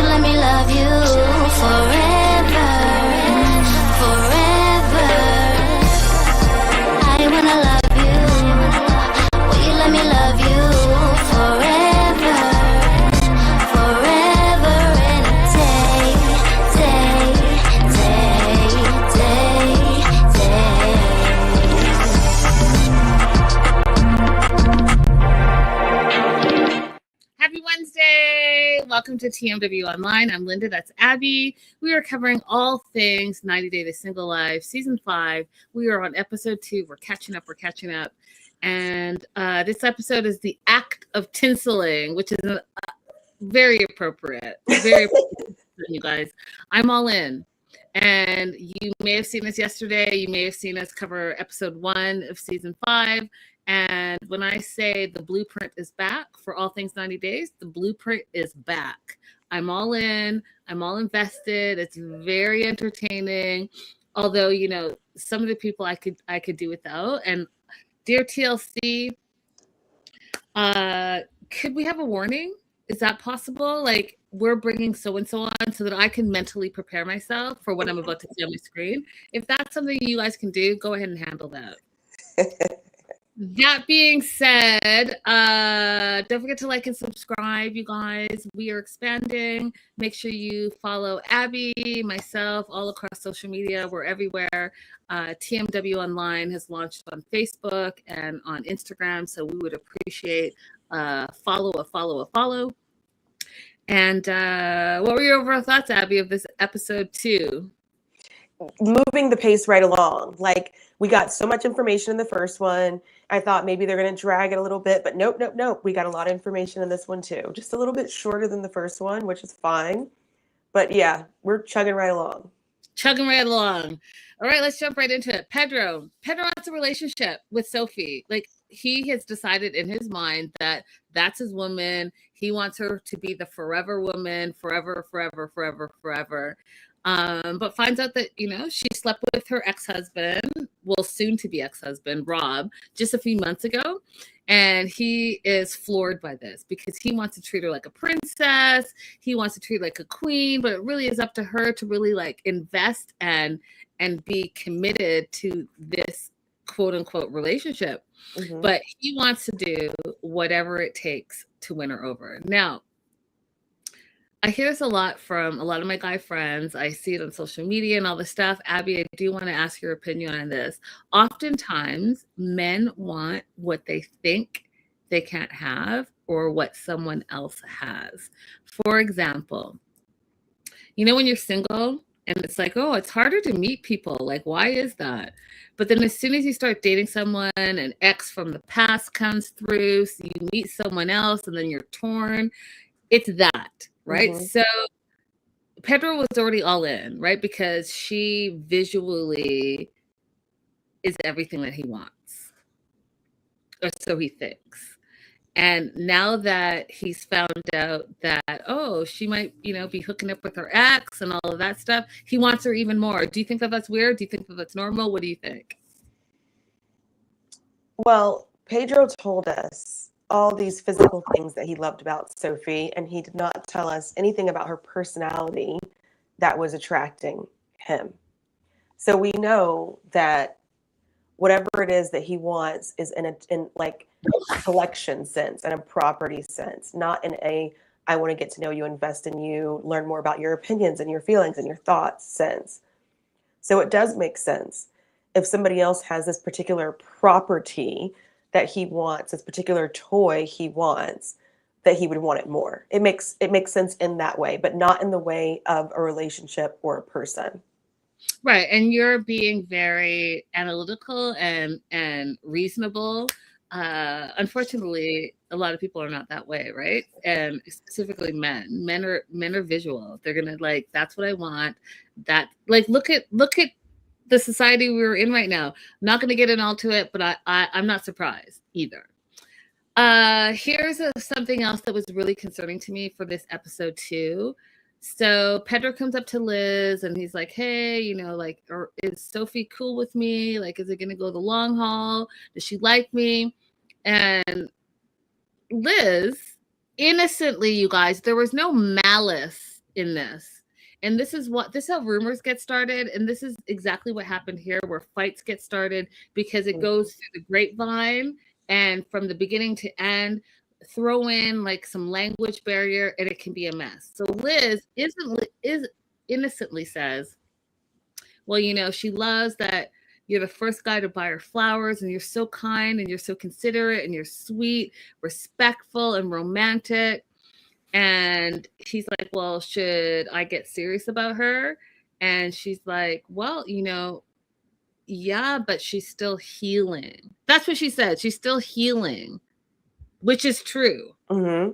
you let me love you forever, forever? I wanna love you. Will you let me love you forever, forever and a day, day, day, day, day. Happy Wednesday! Welcome to TMW Online. I'm Linda. That's Abby. We are covering all things 90 Day to Single Life, Season 5. We are on Episode 2. We're catching up. And this episode is the act of tinseling, which is very appropriate. Very appropriate, you guys. I'm all in. And you may have seen us yesterday. You may have seen us cover Episode 1 of Season 5. And when I say the blueprint is back for all things 90 days, the blueprint is back. I'm all in. I'm all invested. It's very entertaining. Although, you know, some of the people I could do without. And dear TLC, could we have a warning? Is that possible? Like, we're bringing so-and-so on so that I can mentally prepare myself for what I'm about to see on my screen. If that's something you guys can do, go ahead and handle that. That being said, don't forget to like and subscribe, you guys. We are expanding. Make sure you follow Abby, myself, all across social media. We're everywhere. TMW Online has launched on Facebook and on Instagram, so we would appreciate follow. And what were your overall thoughts, Abby, of this episode 2? Moving the pace right along. Like, we got so much information in the first one. I thought maybe they're going to drag it a little bit, but nope. We got a lot of information in this one too. Just a little bit shorter than the first one, which is fine. But yeah, we're chugging right along. All right, let's jump right into it. Pedro wants a relationship with Sophie. Like, he has decided in his mind that that's his woman. He wants her to be the forever woman, forever. But finds out that, you know, she slept with her ex-husband, well, soon to be ex-husband, Rob, just a few months ago. And he is floored by this because he wants to treat her like a princess. He wants to treat her like a queen, but it really is up to her to really like invest and be committed to this quote unquote relationship. Mm-hmm. But he wants to do whatever it takes to win her over. Now, I hear this a lot from a lot of my guy friends. I see it on social media and all this stuff. Abby, I do want to ask your opinion on this. Oftentimes, men want what they think they can't have or what someone else has. For example, you know when you're single and it's like, oh, it's harder to meet people. Like, why is that? But then as soon as you start dating someone, an ex from the past comes through, so you meet someone else and then you're torn. It's that. Right. Mm-hmm. So Pedro was already all in, right? Because she visually is everything that he wants. Or so he thinks. And now that he's found out that, oh, she might, you know, be hooking up with her ex and all of that stuff, he wants her even more. Do you think that that's weird? Do you think that that's normal? What do you think? Well, Pedro told us all these physical things that he loved about Sophie, and he did not tell us anything about her personality that was attracting him. So we know that whatever it is that he wants is in like a collection sense and a property sense, not in a I want to get to know you, invest in you, learn more about your opinions and your feelings and your thoughts sense. So it does make sense if somebody else has this particular property that he wants, this particular toy he wants, that he would want it more. It makes sense in that way, but not in the way of a relationship or a person. Right. And you're being very analytical and reasonable. Unfortunately, a lot of people are not that way, right? And specifically men. Men are visual. They're gonna like, that's what I want. That like look at the society we're in right now. I'm not going to get into it, but I'm not surprised either. Here's something else that was really concerning to me for this episode 2. So Pedro comes up to Liz and he's like, hey, you know, like, is Sophie cool with me? Like, is it going to go the long haul? Does she like me? And Liz, innocently, you guys, there was no malice in this. And this is how rumors get started. And this is exactly what happened here, where fights get started because it goes through the grapevine and from the beginning to end, throw in like some language barrier and it can be a mess. So Liz is innocently says, well, she loves that you're the first guy to buy her flowers and you're so kind and you're so considerate and you're sweet, respectful, and romantic. And he's like, well, should I get serious about her? And she's like, well, yeah, but she's still healing. That's what she said. She's still healing, which is true. Mm-hmm.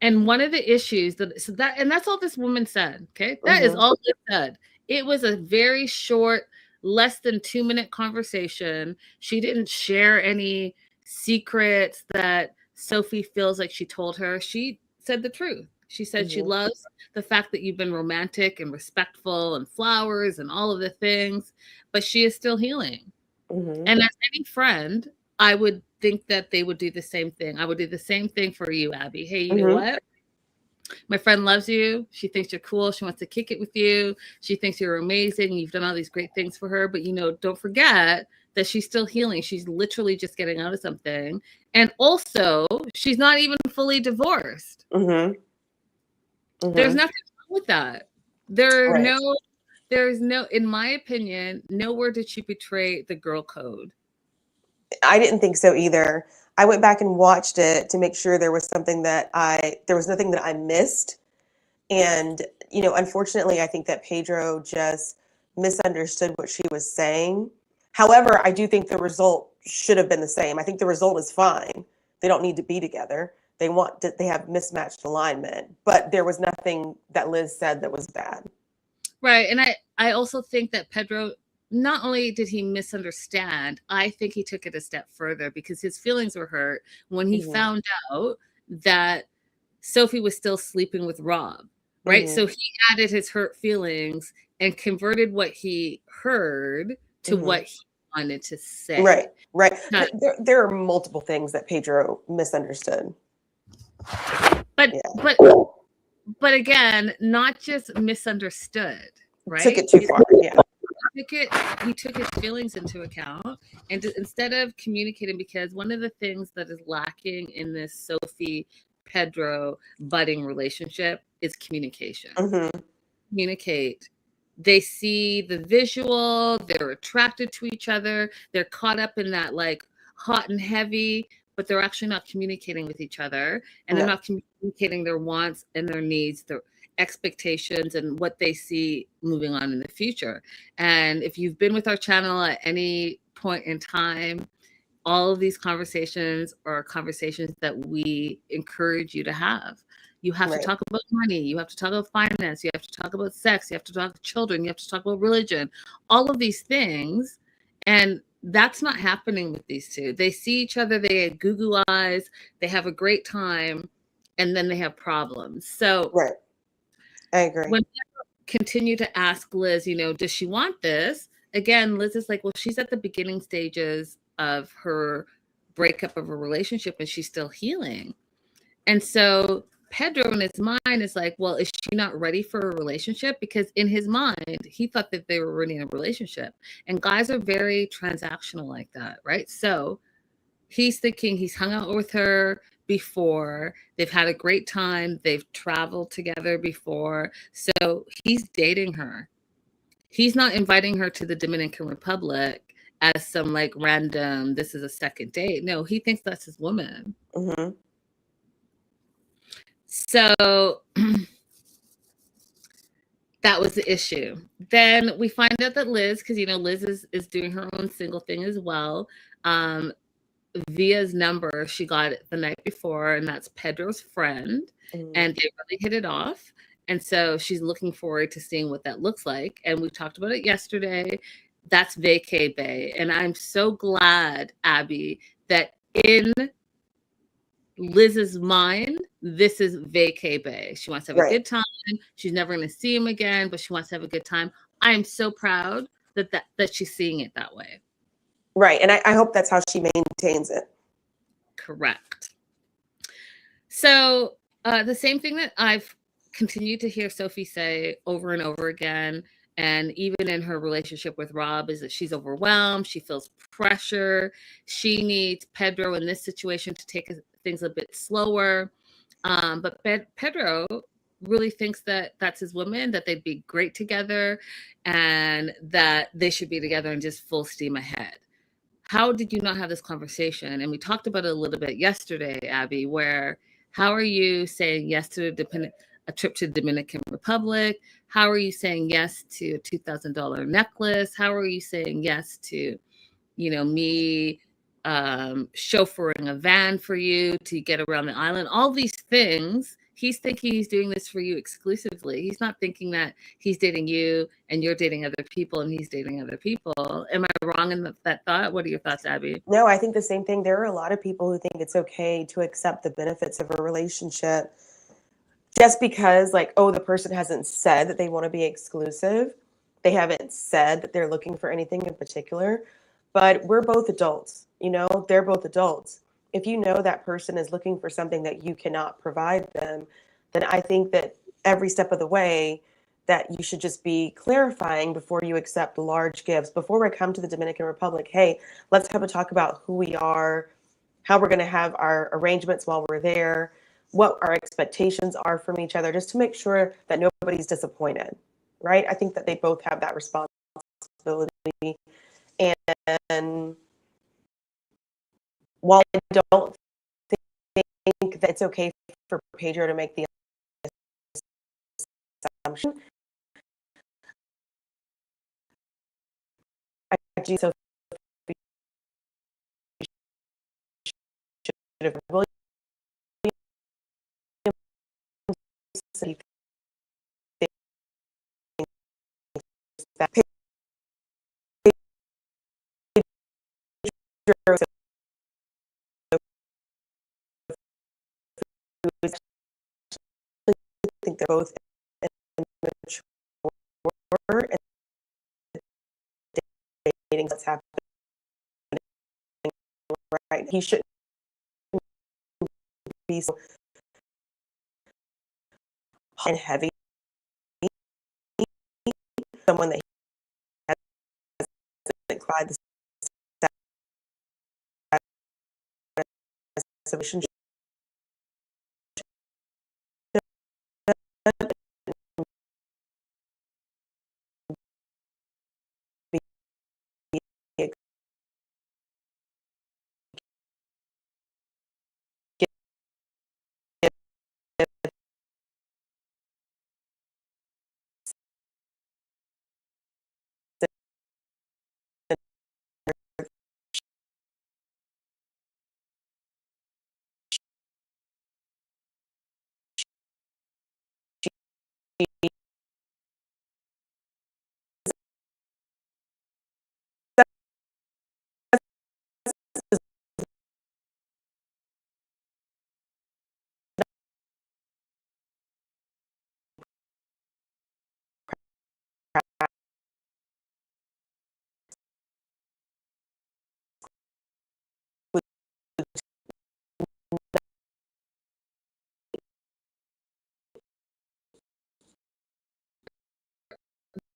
And one of the issues and that's all this woman said. Okay. That is all it said. It was a very short, less than 2-minute conversation. She didn't share any secrets that Sophie feels like she told her. She said the truth. She said she loves the fact that you've been romantic and respectful and flowers and all of the things, but she is still healing. And as any friend, I would think that they would do the same thing. I would do the same thing for you, Abby. Hey, you know what? My friend loves you. She thinks you're cool. She wants to kick it with you. She thinks you're amazing. You've done all these great things for her. But, don't forget that she's still healing. She's literally just getting out of something. And also, she's not even fully divorced. There's nothing wrong with that. There's no, in my opinion, nowhere did she betray the girl code. I didn't think so either. I went back and watched it to make sure there was nothing that I missed. And, unfortunately, I think that Pedro just misunderstood what she was saying. However, I do think the result should have been the same. I think the result is fine. They don't need to be together. They have mismatched alignment, but there was nothing that Liz said that was bad. Right. And I also think that Pedro, not only did he misunderstand, I think he took it a step further because his feelings were hurt when he found out that Sophie was still sleeping with Rob, right? So he added his hurt feelings and converted what he heard to what he wanted to say. Right. There are multiple things that Pedro misunderstood. But again, not just misunderstood, right? Took it too far, yeah. He took his feelings into account, and instead of communicating, because one of the things that is lacking in this Sophie Pedro budding relationship is communication. Communicate. They see the visual, they're attracted to each other, they're caught up in that like hot and heavy, but they're actually not communicating with each other, and they're not communicating their wants and their needs, their expectations, and what they see moving on in the future. And if you've been with our channel at any point in time, all of these conversations are conversations that we encourage you to have. You have to talk about money. You have to talk about finance. You have to talk about sex. You have to talk about children. You have to talk about religion. All of these things. And that's not happening with these two. They see each other. They have goo-goo eyes. They have a great time. And then they have problems. So I agree. When people continue to ask Liz, does she want this? Again, Liz is like, well, she's at the beginning stages of her breakup of a relationship and she's still healing. And so Pedro in his mind is like, well, is she not ready for a relationship? Because in his mind, he thought that they were already in a relationship. And guys are very transactional like that, right? So he's thinking he's hung out with her before. They've had a great time. They've traveled together before. So he's dating her. He's not inviting her to the Dominican Republic as some like random, this is a second date. No, he thinks that's his woman. So that was the issue. Then we find out that Liz, because Liz is doing her own single thing as well. Via's number she got the night before, and that's Pedro's friend, and they really hit it off. And so she's looking forward to seeing what that looks like. And we talked about it yesterday. That's Vacay Bay. And I'm so glad, Abby, that in Liz's mind, this is Vacay Bay. She wants to have a good time. She's never going to see him again, but she wants to have a good time. I am so proud that she's seeing it that way. Right. And I hope that's how she maintains it. Correct. So the same thing that I've continue to hear Sophie say over and over again, and even in her relationship with Rob, is that she's overwhelmed, she feels pressure, she needs Pedro in this situation to take things a bit slower. But Pedro really thinks that that's his woman, that they'd be great together, and that they should be together and just full steam ahead. How did you not have this conversation? And we talked about it a little bit yesterday, Abby, where how are you saying yes to a trip to the Dominican Republic? How are you saying yes to a $2,000 necklace? How are you saying yes to, me chauffeuring a van for you to get around the island? All these things. He's thinking he's doing this for you exclusively. He's not thinking that he's dating you and you're dating other people and he's dating other people. Am I wrong in that thought? What are your thoughts, Abby? No, I think the same thing. There are a lot of people who think it's okay to accept the benefits of a relationship just because, like, oh, the person hasn't said that they want to be exclusive. They haven't said that they're looking for anything in particular. But we're both adults, they're both adults. If you know that person is looking for something that you cannot provide them, then I think that every step of the way that you should just be clarifying before you accept large gifts. Before we come to the Dominican Republic, hey, let's have a talk about who we are, how we're going to have our arrangements while we're there, what our expectations are from each other, just to make sure that nobody's disappointed, right? I think that they both have that responsibility. And while I don't think that it's okay for Pedro to make the assumption, I do so should have William that Pedro I think they're both immature and dating that's happening right. He shouldn't be so hot and heavy. Someone that hasn't cried the submission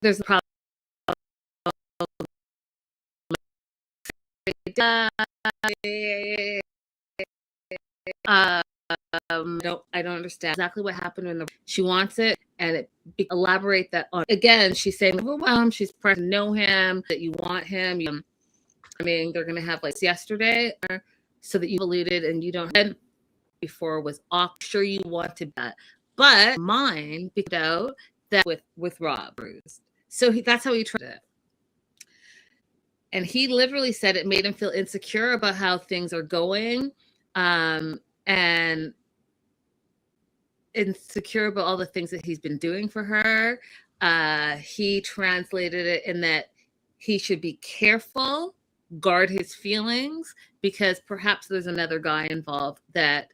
There's a problem. I don't understand exactly what happened when she wants it, and elaborate that on. Again, she's saying overwhelmed, she's pressed to know him, that you want him. I mean, they're gonna have like yesterday, so that you alluded and you don't had before was off. Sure, you wanted that, but mine picked out that with Rob Bruce. So that's how he tried it. And he literally said it made him feel insecure about how things are going, and insecure about all the things that he's been doing for her. He translated it in that he should be careful, guard his feelings, because perhaps there's another guy involved that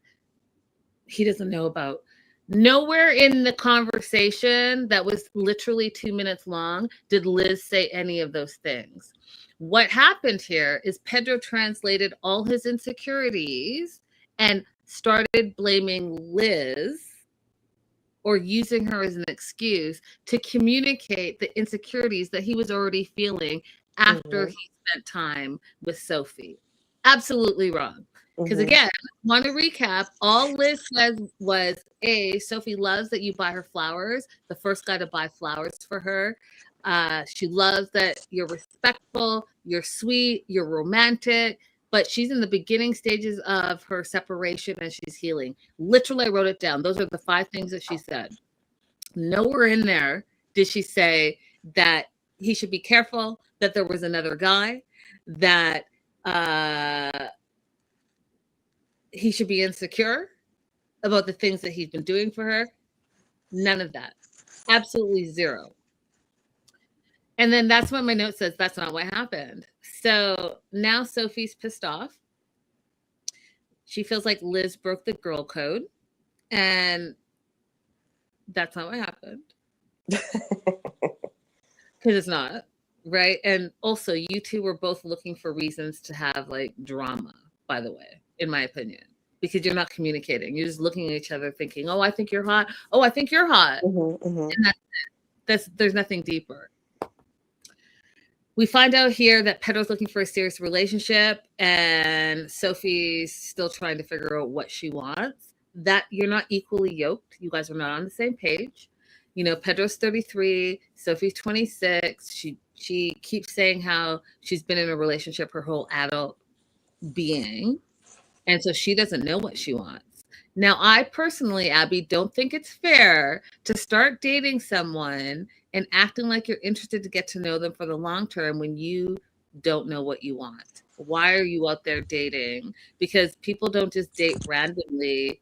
he doesn't know about. Nowhere in the conversation that was literally 2 minutes long did Liz say any of those things. What happened here is Pedro translated all his insecurities and started blaming Liz or using her as an excuse to communicate the insecurities that he was already feeling after Mm-hmm. he spent time with Sophie. Absolutely wrong. Because Mm-hmm. again, want to recap, all Liz said was, A, Sophie loves that you buy her flowers, the first guy to buy flowers for her. She loves that you're respectful, you're sweet, you're romantic, but she's in the beginning stages of her separation and she's healing. Literally, I wrote it down. Those are the 5 things that she said. Nowhere in there did she say that he should be careful, that there was another guy, that he should be insecure about the things that he's been doing for her. None of that. Absolutely zero. And then that's what my note says. That's not what happened. So now Sophie's pissed off. She feels like Liz broke the girl code. And that's not what happened. Because it's not. Right. And also, you two were both looking for reasons to have like drama, by the way, in my opinion, because you're not communicating. You're just looking at each other thinking, oh, I think you're hot. Oh, I think you're hot. Mm-hmm. Mm-hmm. And there's nothing deeper. We find out here that Pedro's looking for a serious relationship and Sophie's still trying to figure out what she wants. That you're not equally yoked. You guys are not on the same page. You know, Pedro's 33, Sophie's 26. She keeps saying how she's been in a relationship her whole adult being. And so she doesn't know what she wants. Now, I personally, Abby, don't think it's fair to start dating someone and acting like you're interested to get to know them for the long term when you don't know what you want. Why are you out there dating? Because people don't just date randomly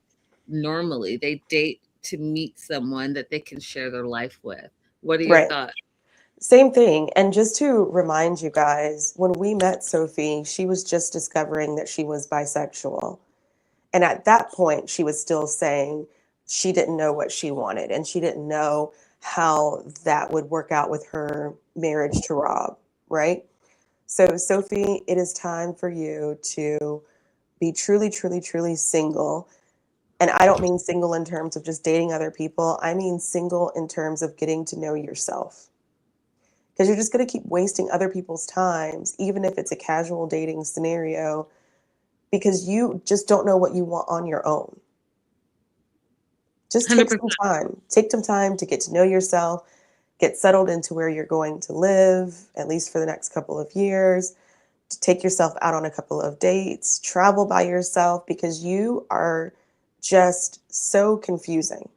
normally. They date to meet someone that they can share their life with. What are your Right. thoughts? Same thing. And just to remind you guys, when we met Sophie, she was just discovering that she was bisexual. And at that point, she was still saying she didn't know what she wanted and she didn't know how that would work out with her marriage to Rob, right? So, Sophie, it is time for you to be truly, truly, truly single. And I don't mean single in terms of just dating other people, I mean single in terms of getting to know yourself. Because you're just going to keep wasting other people's times, even if it's a casual dating scenario, because you just don't know what you want on your own. Just take 100%. some time. Take some time to get to know yourself, get settled into where you're going to live, at least for the next couple of years, to take yourself out on a couple of dates, travel by yourself, because you are just so confusing.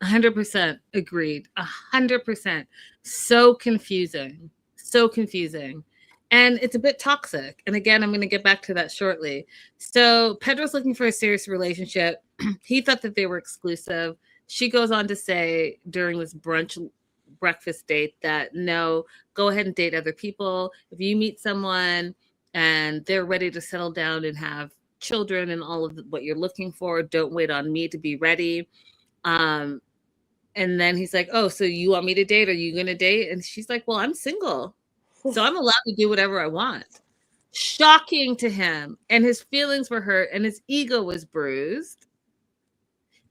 100% agreed. 100%. So confusing. So confusing. And it's a bit toxic. And again, I'm going to get back to that shortly. So Pedro's looking for a serious relationship. He thought that they were exclusive. She goes on to say during this breakfast date that no, go ahead and date other people. If you meet someone and they're ready to settle down and have children and all of what you're looking for, don't wait on me to be ready. And then he's like, oh, so you want me to date? Are you going to date? And she's like, well, I'm single. So I'm allowed to do whatever I want. Shocking to him. And his feelings were hurt and his ego was bruised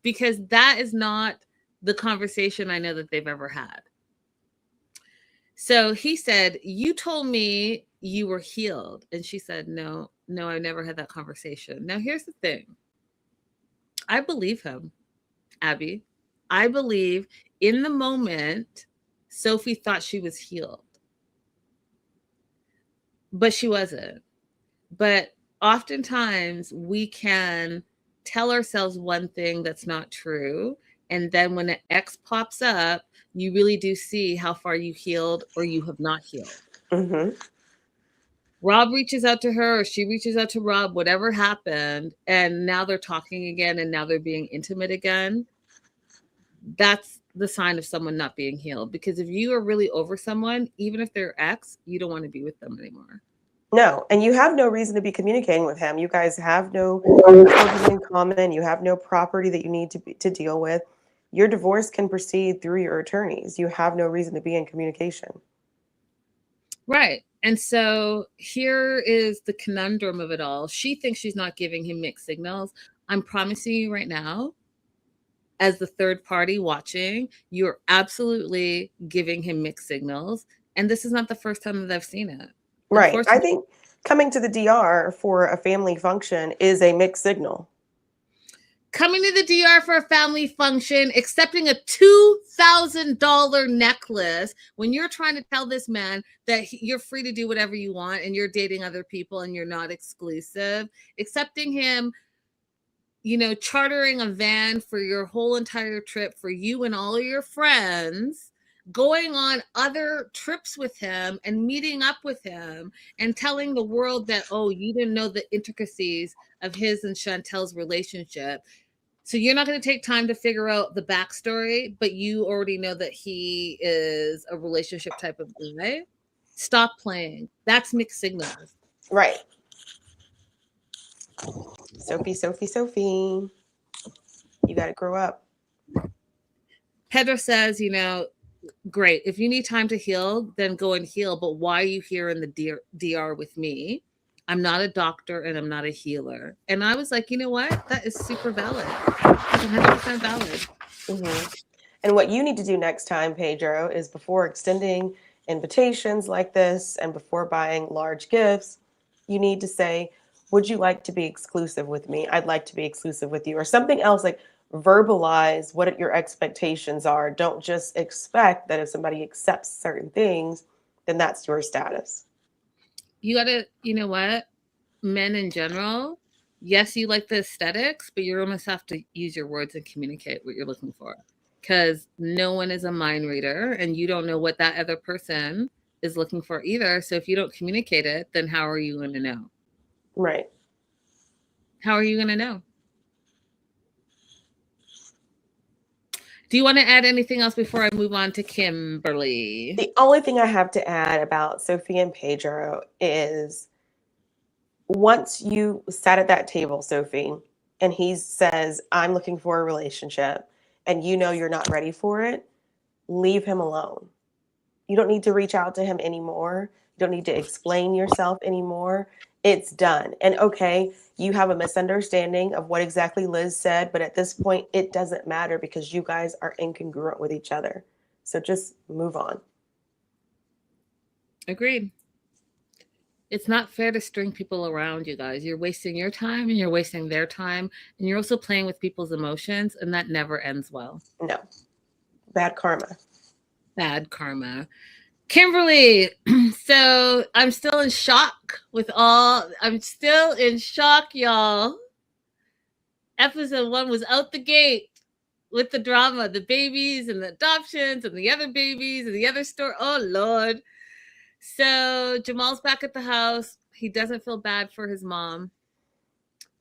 because that is not the conversation I know that they've ever had. So he said, you told me you were healed. And she said, no, I never had that conversation. Now, here's the thing. I believe him, Abby. I believe in the moment, Sophie thought she was healed, but she wasn't. But oftentimes we can tell ourselves one thing that's not true. And then when an X pops up, you really do see how far you healed or you have not healed. Mm-hmm. Rob reaches out to her or she reaches out to Rob, whatever happened. And now they're talking again and now they're being intimate again. That's the sign of someone not being healed. Because if you are really over someone, even if they're ex, you don't want to be with them anymore. No, and you have no reason to be communicating with him. You guys have no children in common. You have no property that you need to deal with. Your divorce can proceed through your attorneys. You have no reason to be in communication. Right. And so here is the conundrum of it all. She thinks she's not giving him mixed signals. I'm promising you right now, as the third party watching, you're absolutely giving him mixed signals. And this is not the first time that I've seen it. Right. I Unfortunately, think coming to the DR for a family function is a mixed signal. coming to the DR for a family function, accepting a $2,000 necklace when you're trying to tell this man that you're free to do whatever you want and you're dating other people and you're not exclusive, accepting him, chartering a van for your whole entire trip for you and all of your friends, going on other trips with him and meeting up with him and telling the world that, oh, you didn't know the intricacies of his and Chantel's relationship. So you're not going to take time to figure out the backstory, but you already know that he is a relationship type of guy. Stop playing. That's mixed signals. Right. Sophie. You got to grow up. Pedro says, great. If you need time to heal, then go and heal. But why are you here in the DR with me? I'm not a doctor and I'm not a healer. And I was like, you know what? That is super valid. That's 100% valid. Mm-hmm. And what you need to do next time, Pedro, is before extending invitations like this and before buying large gifts, you need to say, would you like to be exclusive with me? I'd like to be exclusive with you. Or something else, like verbalize what your expectations are. Don't just expect that if somebody accepts certain things, then that's your status. You gotta, what? Men in general, yes, you like the aesthetics, but you almost have to use your words and communicate what you're looking for. Because no one is a mind reader and you don't know what that other person is looking for either. So if you don't communicate it, then how are you going to know? Right. How are you going to know? Do you want to add anything else before I move on to Kimberly? The only thing I have to add about Sophie and Pedro is once you sat at that table, Sophie, and he says, I'm looking for a relationship, and you know you're not ready for it, leave him alone. You don't need to reach out to him anymore. You don't need to explain yourself anymore. It's done. And okay, you have a misunderstanding of what exactly Liz said, but at this point, it doesn't matter because you guys are incongruent with each other. So just move on. Agreed. It's not fair to string people around, you guys. You're wasting your time and you're wasting their time. And you're also playing with people's emotions, and that never ends well. No. Bad karma. Bad karma. Kimberly, so I'm still in shock I'm still in shock, y'all. Episode 1 was out the gate with the drama, the babies and the adoptions and the other babies and the other story. Oh, Lord. So Jamal's back at the house. He doesn't feel bad for his mom.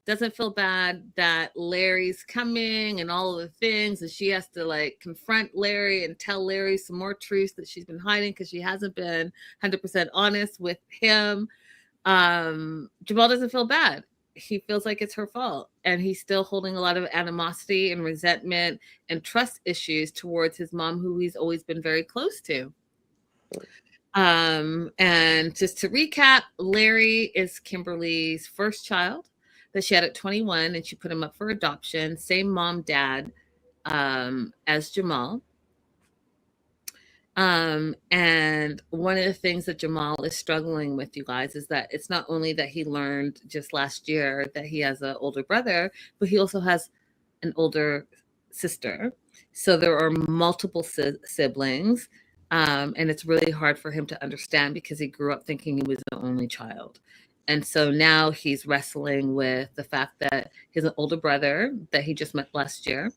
Doesn't feel bad that Larry's coming and all of the things. And she has to confront Larry and tell Larry some more truths that she's been hiding because she hasn't been 100% honest with him. Jamal doesn't feel bad. He feels like it's her fault. And he's still holding a lot of animosity and resentment and trust issues towards his mom, who he's always been very close to. And just to recap, Larry is Kimberly's first child that she had at 21, and she put him up for adoption. Same mom, dad, as Jamal. And one of the things that Jamal is struggling with, you guys, is that it's not only that he learned just last year that he has an older brother, but he also has an older sister. So there are multiple siblings. And it's really hard for him to understand because he grew up thinking he was the only child. And so now he's wrestling with the fact that he has an older brother that he just met last year.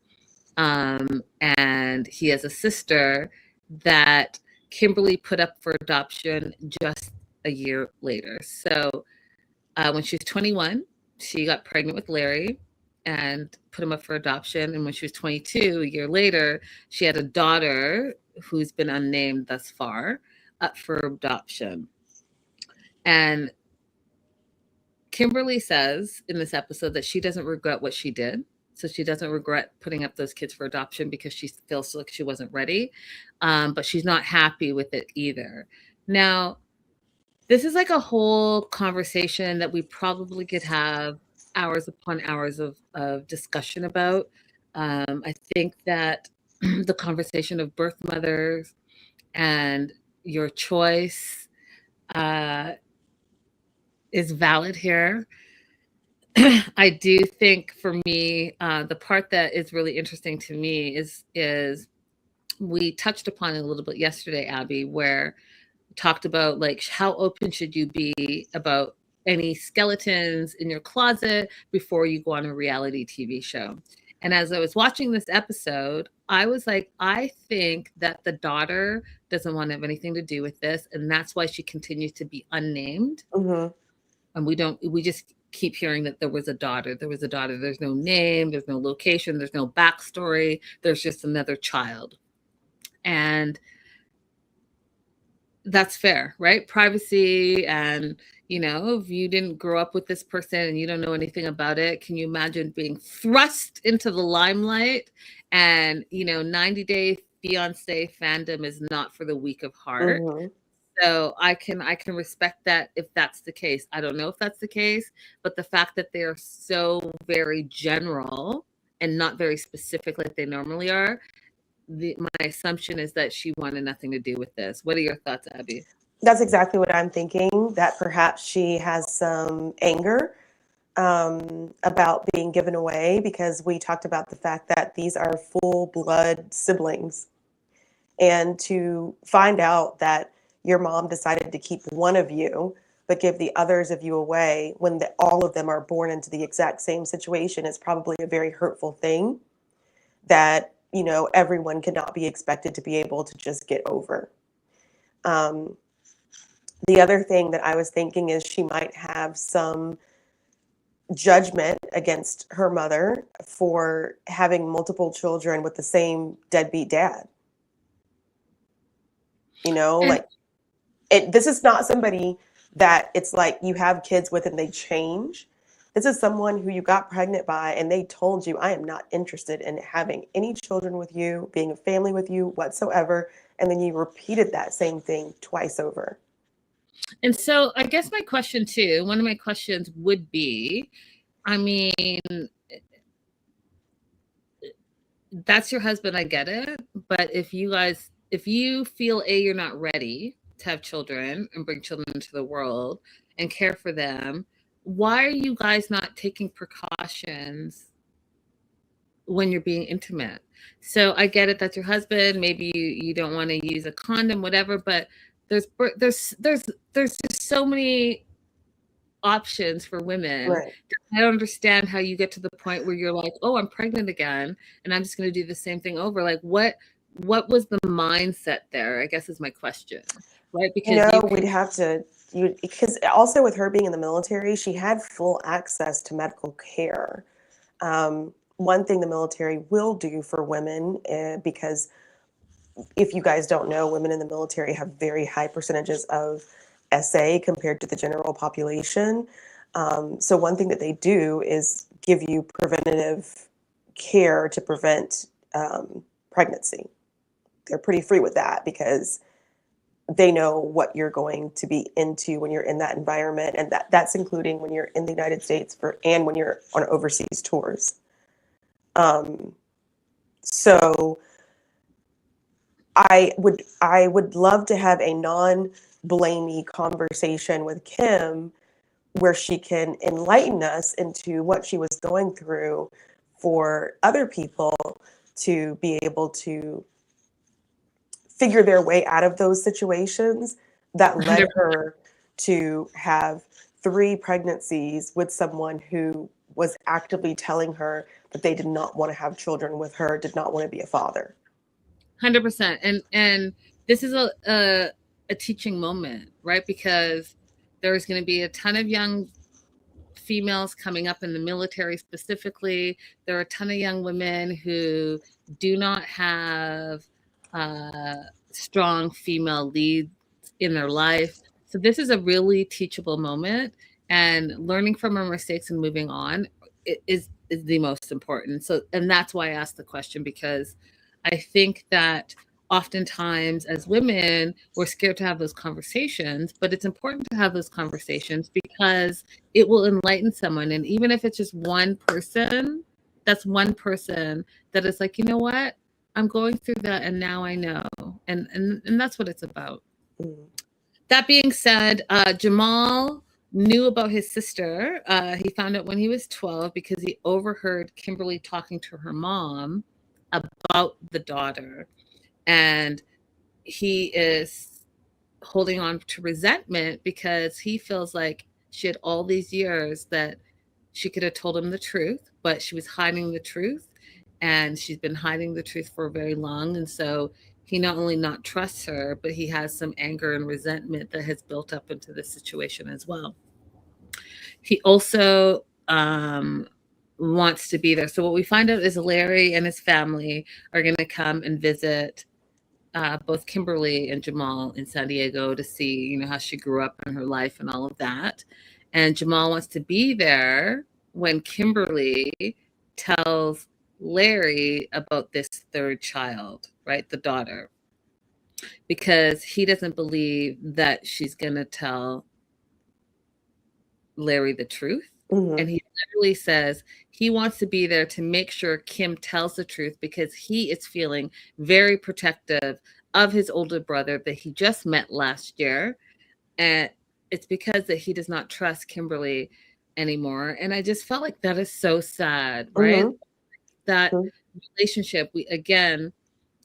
And he has a sister that Kimberly put up for adoption just a year later. So when she was 21, she got pregnant with Larry and put him up for adoption. And when she was 22, a year later, she had a daughter who's been unnamed thus far up for adoption. And Kimberly says in this episode that she doesn't regret what she did. So she doesn't regret putting up those kids for adoption because she feels like she wasn't ready. But she's not happy with it either. Now, this is like a whole conversation that we probably could have hours upon hours of discussion about. I think that the conversation of birth mothers and your choice uh, is valid here. I do think for me, the part that is really interesting to me is we touched upon it a little bit yesterday, Abby, where we talked about like how open should you be about any skeletons in your closet before you go on a reality TV show. And as I was watching this episode, I was like, I think that the daughter doesn't want to have anything to do with this, and that's why she continues to be unnamed. Mm-hmm. And we just keep hearing that there was a daughter. There's no name, there's no location, there's no backstory. There's just another child. And that's fair, right? Privacy. And, if you didn't grow up with this person and you don't know anything about it, can you imagine being thrust into the limelight? And, 90 Day Fiance fandom is not for the weak of heart. Mm-hmm. So I can respect that if that's the case. I don't know if that's the case, but the fact that they are so very general and not very specific like they normally are, my assumption is that she wanted nothing to do with this. What are your thoughts, Abby? That's exactly what I'm thinking, that perhaps she has some anger about being given away, because we talked about the fact that these are full blood siblings. And to find out that your mom decided to keep one of you, but give the others of you away when all of them are born into the exact same situation is probably a very hurtful thing that, everyone cannot be expected to be able to just get over. The other thing that I was thinking is she might have some judgment against her mother for having multiple children with the same deadbeat dad. This is not somebody that it's like you have kids with and they change. This is someone who you got pregnant by and they told you, I am not interested in having any children with you, being a family with you whatsoever. And then you repeated that same thing twice over. And so I guess my question too, one of my questions would be, I mean, that's your husband, I get it. But if you feel you're not ready to have children and bring children into the world and care for them, why are you guys not taking precautions when you're being intimate? So I get it, that's your husband. Maybe you don't want to use a condom, whatever, but there's just so many options for women. Right. I don't understand how you get to the point where you're like, oh, I'm pregnant again and I'm just going to do the same thing over. Like what was the mindset there, I guess, is my question, right? Because we'd have to, because also with her being in the military, she had full access to medical care. One thing the military will do for women, because if you guys don't know, women in the military have very high percentages of SA compared to the general population. So one thing that they do is give you preventative care to prevent pregnancy. They're pretty free with that because they know what you're going to be into when you're in that environment. And that's including when you're in the United States and when you're on overseas tours. So I would love to have a non-blamey conversation with Kim where she can enlighten us into what she was going through for other people to be able to figure their way out of those situations that led her to have 3 pregnancies with someone who was actively telling her that they did not want to have children with her, did not want to be a father. 100%. And this is a teaching moment, right? Because there's going to be a ton of young females coming up in the military specifically. There are a ton of young women who do not have strong female leads in their life. So this is a really teachable moment, and learning from our mistakes and moving on is the most important. So, and that's why I asked the question, because I think that oftentimes as women, we're scared to have those conversations, but it's important to have those conversations because it will enlighten someone. And even if it's just one person that's one person that is like, you know what? I'm going through that and now I know. And that's what it's about. Mm-hmm. That being said, Jamal knew about his sister. He found out when he was 12 because he overheard Kimberly talking to her mom about the daughter. And he is holding on to resentment because he feels like she had all these years that she could have told him the truth, but she was hiding the truth. And she's been hiding the truth for very long. And so he not only not trusts her, but he has some anger and resentment that has built up into this situation as well. He also wants to be there. So what we find out is Larry and his family are going to come and visit both Kimberly and Jamal in San Diego to see, you know, how she grew up in her life and all of that. And Jamal wants to be there when Kimberly tells Larry about this third child, right? The daughter. Because he doesn't believe that she's going to tell Larry the truth. Mm-hmm. And he literally says he wants to be there to make sure Kim tells the truth because he is feeling very protective of his older brother that he just met last year. And it's because that he does not trust Kimberly anymore. And I just felt like that is so sad, right? Mm-hmm. That Mm-hmm. relationship,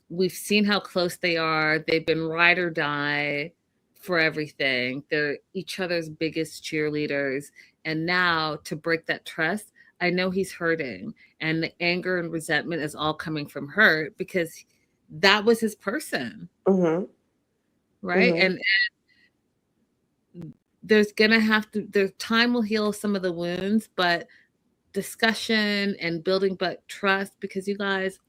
we've seen how close they are. They've been ride or die for everything. They're each other's biggest cheerleaders. And now to break that trust, I know he's hurting. And the anger and resentment is all coming from her because that was his person. Mm-hmm. Right. Mm-hmm. And there's going to have to, the time will heal some of the wounds, but discussion and building back trust, because you guys,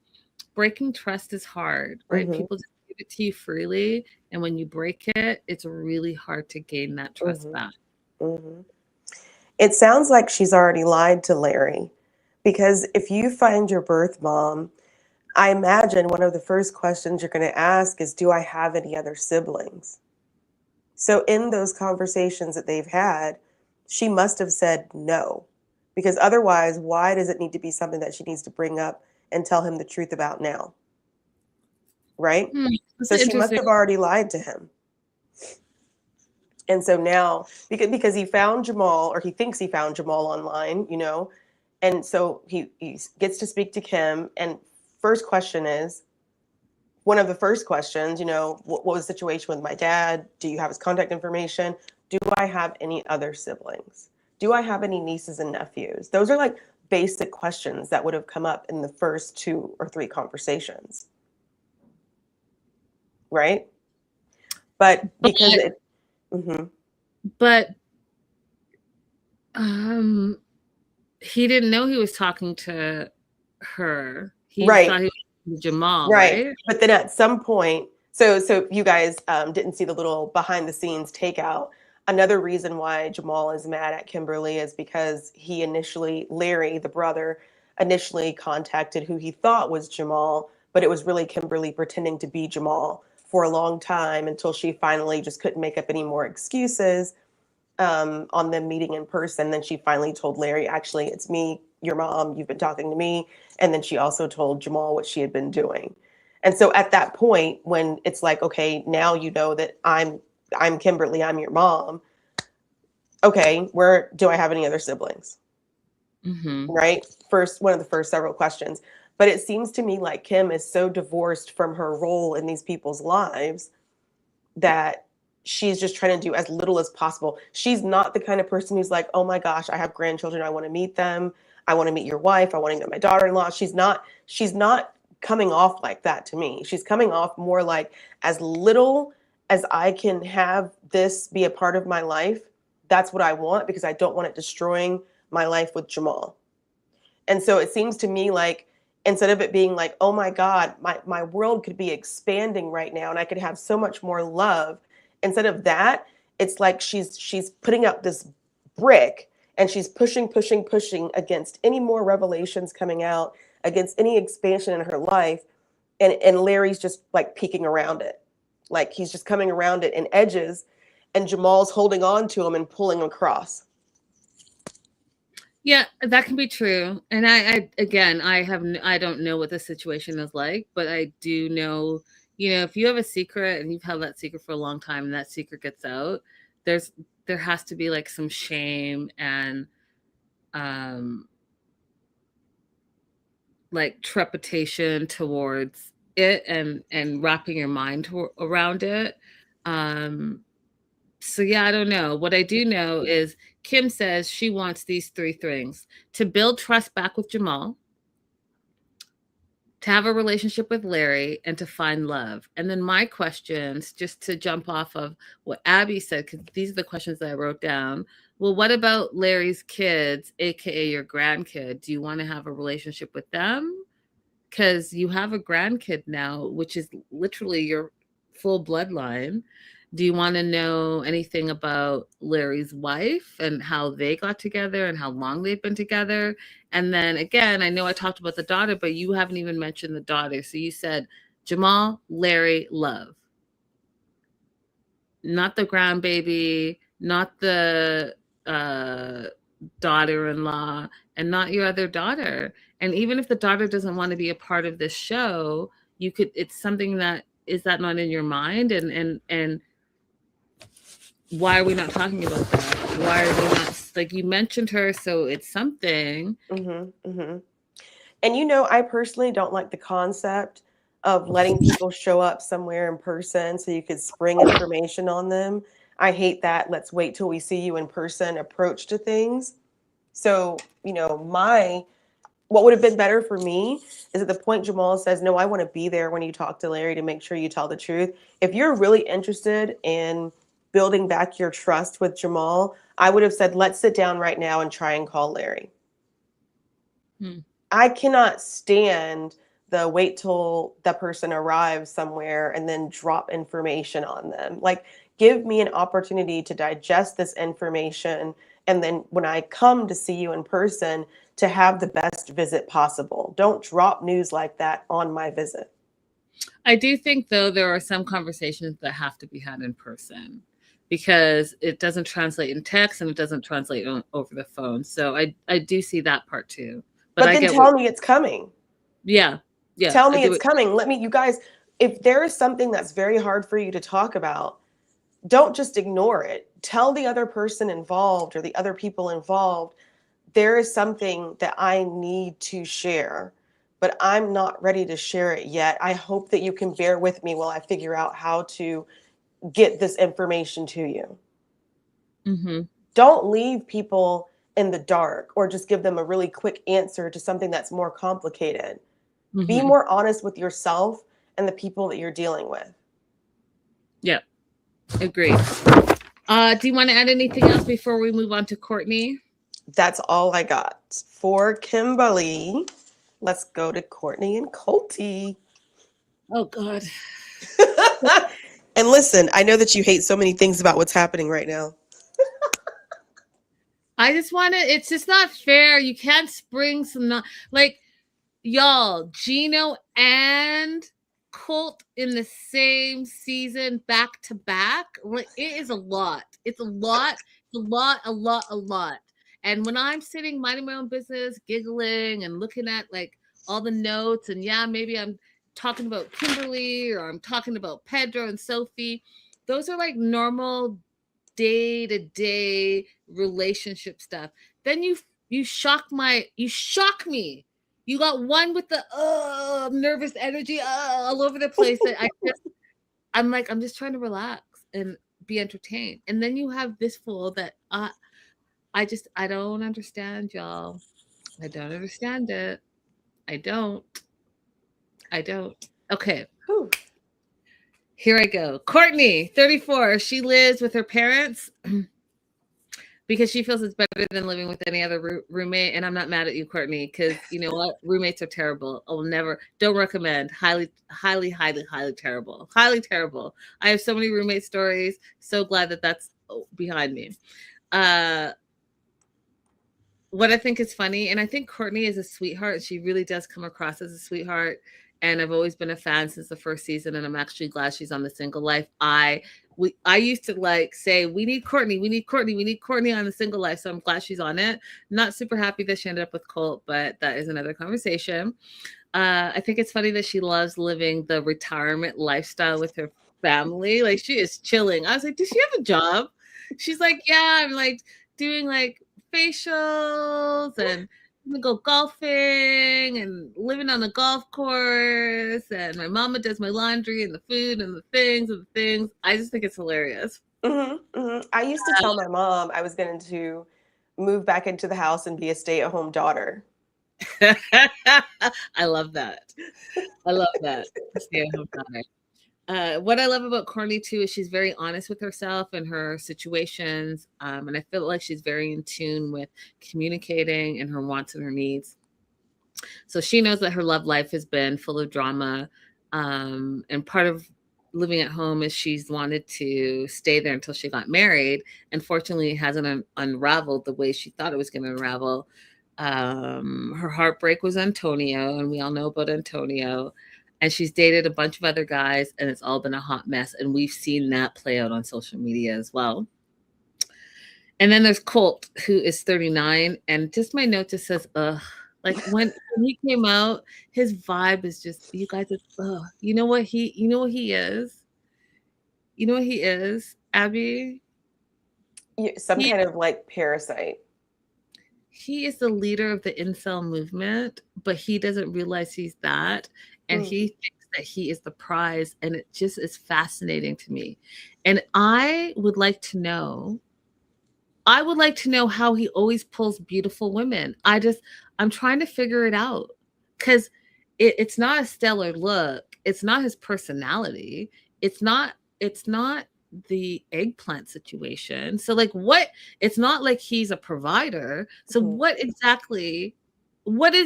breaking trust is hard, right? Mm-hmm. People just give it to you freely. And when you break it, it's really hard to gain that trust Mm-hmm. back. Mm-hmm. It sounds like she's already lied to Larry, because if you find your birth mom, I imagine one of the first questions you're going to ask is, do I have any other siblings? So in those conversations that they've had, she must have said no, because otherwise, why does it need to be something that she needs to bring up and tell him the truth about now? Right? That's So she must interesting. have already lied to him. And so now, because he found Jamal, or he thinks he found Jamal online, you know, and so he gets to speak to Kim. And first question is, one of the first questions, you know, what was the situation with my dad? Do you have his contact information? Do I have any other siblings? Do I have any nieces and nephews? Those are like basic questions that would have come up in the first 2 or 3 conversations. Right? But because it... Mm-hmm. But he didn't know he was talking to her. He Right. thought he was talking to Jamal, Right. right? But then at some point, so you guys didn't see the little behind the scenes takeout. Another reason why Jamal is mad at Kimberly is because Larry, the brother, initially contacted who he thought was Jamal, but it was really Kimberly pretending to be Jamal for a long time until she finally just couldn't make up any more excuses on them meeting in person. Then she finally told Larry, actually, it's me, your mom, you've been talking to me. And then she also told Jamal what she had been doing. And so at that point, when it's like, okay, now you know that I'm Kimberly, I'm your mom. Okay, where do I have any other siblings? Mm-hmm. Right? One of the first several questions. But it seems to me like Kim is so divorced from her role in these people's lives that she's just trying to do as little as possible. She's not the kind of person who's like, oh my gosh, I have grandchildren, I want to meet them. I want to meet your wife. I want to meet my daughter-in-law. She's not coming off like that to me. She's coming off more like, as little as I can have this be a part of my life, that's what I want, because I don't want it destroying my life with Jamal. And so it seems to me like, instead of it being like, oh my God, my world could be expanding right now and I could have so much more love. Instead of that, it's like she's putting up this brick and she's pushing against any more revelations coming out, against any expansion in her life. And Larry's just like peeking around it. Like he's just coming around it in edges, and Jamal's holding on to him and pulling across. Yeah, that can be true. And I again, I don't know what the situation is like, but I do know, if you have a secret and you've held that secret for a long time and that secret gets out, there's there has to be like some shame and um like trepidation towards it and wrapping your mind around it. Um So yeah, I don't know. What I do know is Kim says she wants these three things: to build trust back with Jamal, to have a relationship with Larry, and to find love. And then my questions, just to jump off of what Abby said, because these are the questions that I wrote down. Well, what about Larry's kids, aka your grandkid? Do you want to have a relationship with them? Because you have a grandkid now, which is literally your full bloodline. Do you want to know anything about Larry's wife and how they got together and how long they've been together? And then again, I know I talked about the daughter, but you haven't even mentioned the daughter. So you said Jamal, Larry, love, not the grandbaby, not the uh, daughter-in-law, and not your other daughter. And even if the daughter doesn't want to be a part of this show, you could. It's something that is that not in your mind, and why are we not talking about that? Why are we not like you mentioned her? So it's something. Mm-hmm, mm-hmm. And I personally don't like the concept of letting people show up somewhere in person so you could spring information on them. I hate that. Let's wait till we see you in person approach to things. So, what would have been better for me is at the point Jamal says, no, I want to be there when you talk to Larry to make sure you tell the truth. If you're really interested in building back your trust with Jamal, I would have said, let's sit down right now and try and call Larry. Hmm. I cannot stand the wait till the person arrives somewhere and then drop information on them. Like, give me an opportunity to digest this information. And then when I come to see you in person, to have the best visit possible. Don't drop news like that on my visit. I do think, though, there are some conversations that have to be had in person because it doesn't translate in text and it doesn't translate over the phone. So I do see that part too. But I then get tell me it's coming. Yeah. Tell I me do it's it. coming. Let me, you guys, if there is something that's very hard for you to talk about, don't just ignore it. Tell the other person involved or the other people involved, there is something that I need to share, but I'm not ready to share it yet. I hope that you can bear with me while I figure out how to get this information to you. Mm-hmm. Don't leave people in the dark or just give them a really quick answer to something that's more complicated. Be Mm-hmm. more honest with yourself and the people that you're dealing with. Yeah. Agreed. Do you want to add anything else before we move on to Courtney? That's all I got for Kimberly. Let's go to Courtney and Colty. Oh God. And listen, I know that you hate so many things about what's happening right now. I just want to. It's just not fair. You can't spring some like y'all. Gino and Colt in the same season back to back. Like, it is a lot. It's a lot. It's a lot. A lot. A lot. And when I'm sitting minding my own business, giggling and looking at like all the notes, and yeah, maybe I'm talking about Kimberly or I'm talking about Pedro and Sophie. Those are like normal day-to-day relationship stuff. Then you shock me. You got one with the nervous energy all over the place that I'm just trying to relax and be entertained. And then you have this fool that I don't understand, y'all. I don't understand it. I don't. Okay. Whew. Here I go. Courtney, 34. She lives with her parents because she feels it's better than living with any other roommate. And I'm not mad at you, Courtney, because you know what? Roommates are terrible. Don't recommend. Highly, highly, highly, highly terrible. Highly terrible. I have so many roommate stories. So glad that that's behind me. What I think is funny, and I think Courtney is a sweetheart. She really does come across as a sweetheart. and I've always been a fan since the first season, and I'm actually glad she's on The Single Life. I used to like say, we need Courtney on The Single Life, so I'm glad she's on it. Not super happy that she ended up with Colt, but that is another conversation. I think it's funny that she loves living the retirement lifestyle with her family. Like, she is chilling. I was like, does she have a job? She's like, yeah, I'm like doing like facials and we go golfing and living on a golf course, and my mama does my laundry and the food and the things. I just think it's hilarious. I used to tell my mom I was going to move back into the house and be a stay-at-home daughter. I love that. Stay-at-home daughter. What I love about Courtney too is she's very honest with herself and her situations, and I feel like she's very in tune with communicating and her wants and her needs. So she knows that her love life has been full of drama, and part of living at home is she's wanted to stay there until she got married. Unfortunately, it hasn't unraveled the way she thought it was going to unravel. Her heartbreak was Antonio, and we all know about Antonio. And she's dated a bunch of other guys, and it's all been a hot mess. And we've seen that play out on social media as well. And then there's Colt, who is 39. And just my note just says, ugh. Like when he came out, his vibe is just, you guys, ugh. You know what he is? You know what he is, Abby? Some kind of like parasite. He is the leader of the incel movement, but he doesn't realize he's that. And he thinks that he is the prize. And it just is fascinating to me. And I would like to know how he always pulls beautiful women. I'm trying to figure it out, because it's not a stellar look. It's not his personality. It's not the eggplant situation. So like it's not like he's a provider. So what is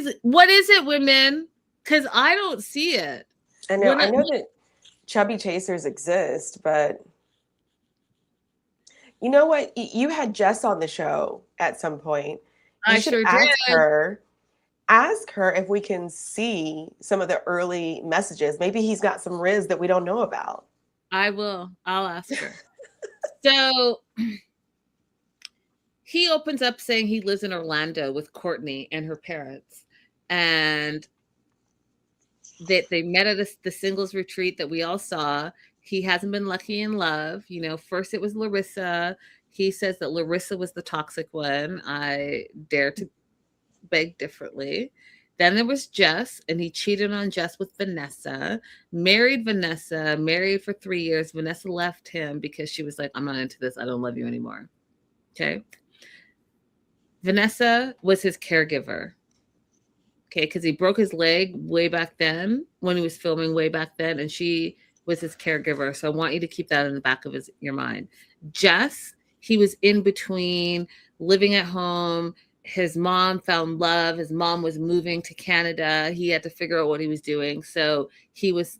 it, women? Because I don't see it. I know that chubby chasers exist, but you know what? You had Jess on the show at some point. I sure did. Ask her if we can see some of the early messages. Maybe he's got some riz that we don't know about. I will. I'll ask her. So he opens up saying he lives in Orlando with Courtney and her parents. And they met at the singles retreat that we all saw. He hasn't been lucky in love. You know, first it was Larissa. He says that Larissa was the toxic one. I dare to beg differently. Then there was Jess, and he cheated on Jess with Vanessa, married for 3 years. Vanessa left him because she was like, I'm not into this. I don't love you anymore. Okay. Vanessa was his caregiver. Okay. Because he broke his leg way back then when he was filming way back then. And she was his caregiver. So I want you to keep that in the back of your mind. Jess, he was in between living at home. His mom found love. His mom was moving to Canada. He had to figure out what he was doing. So he was,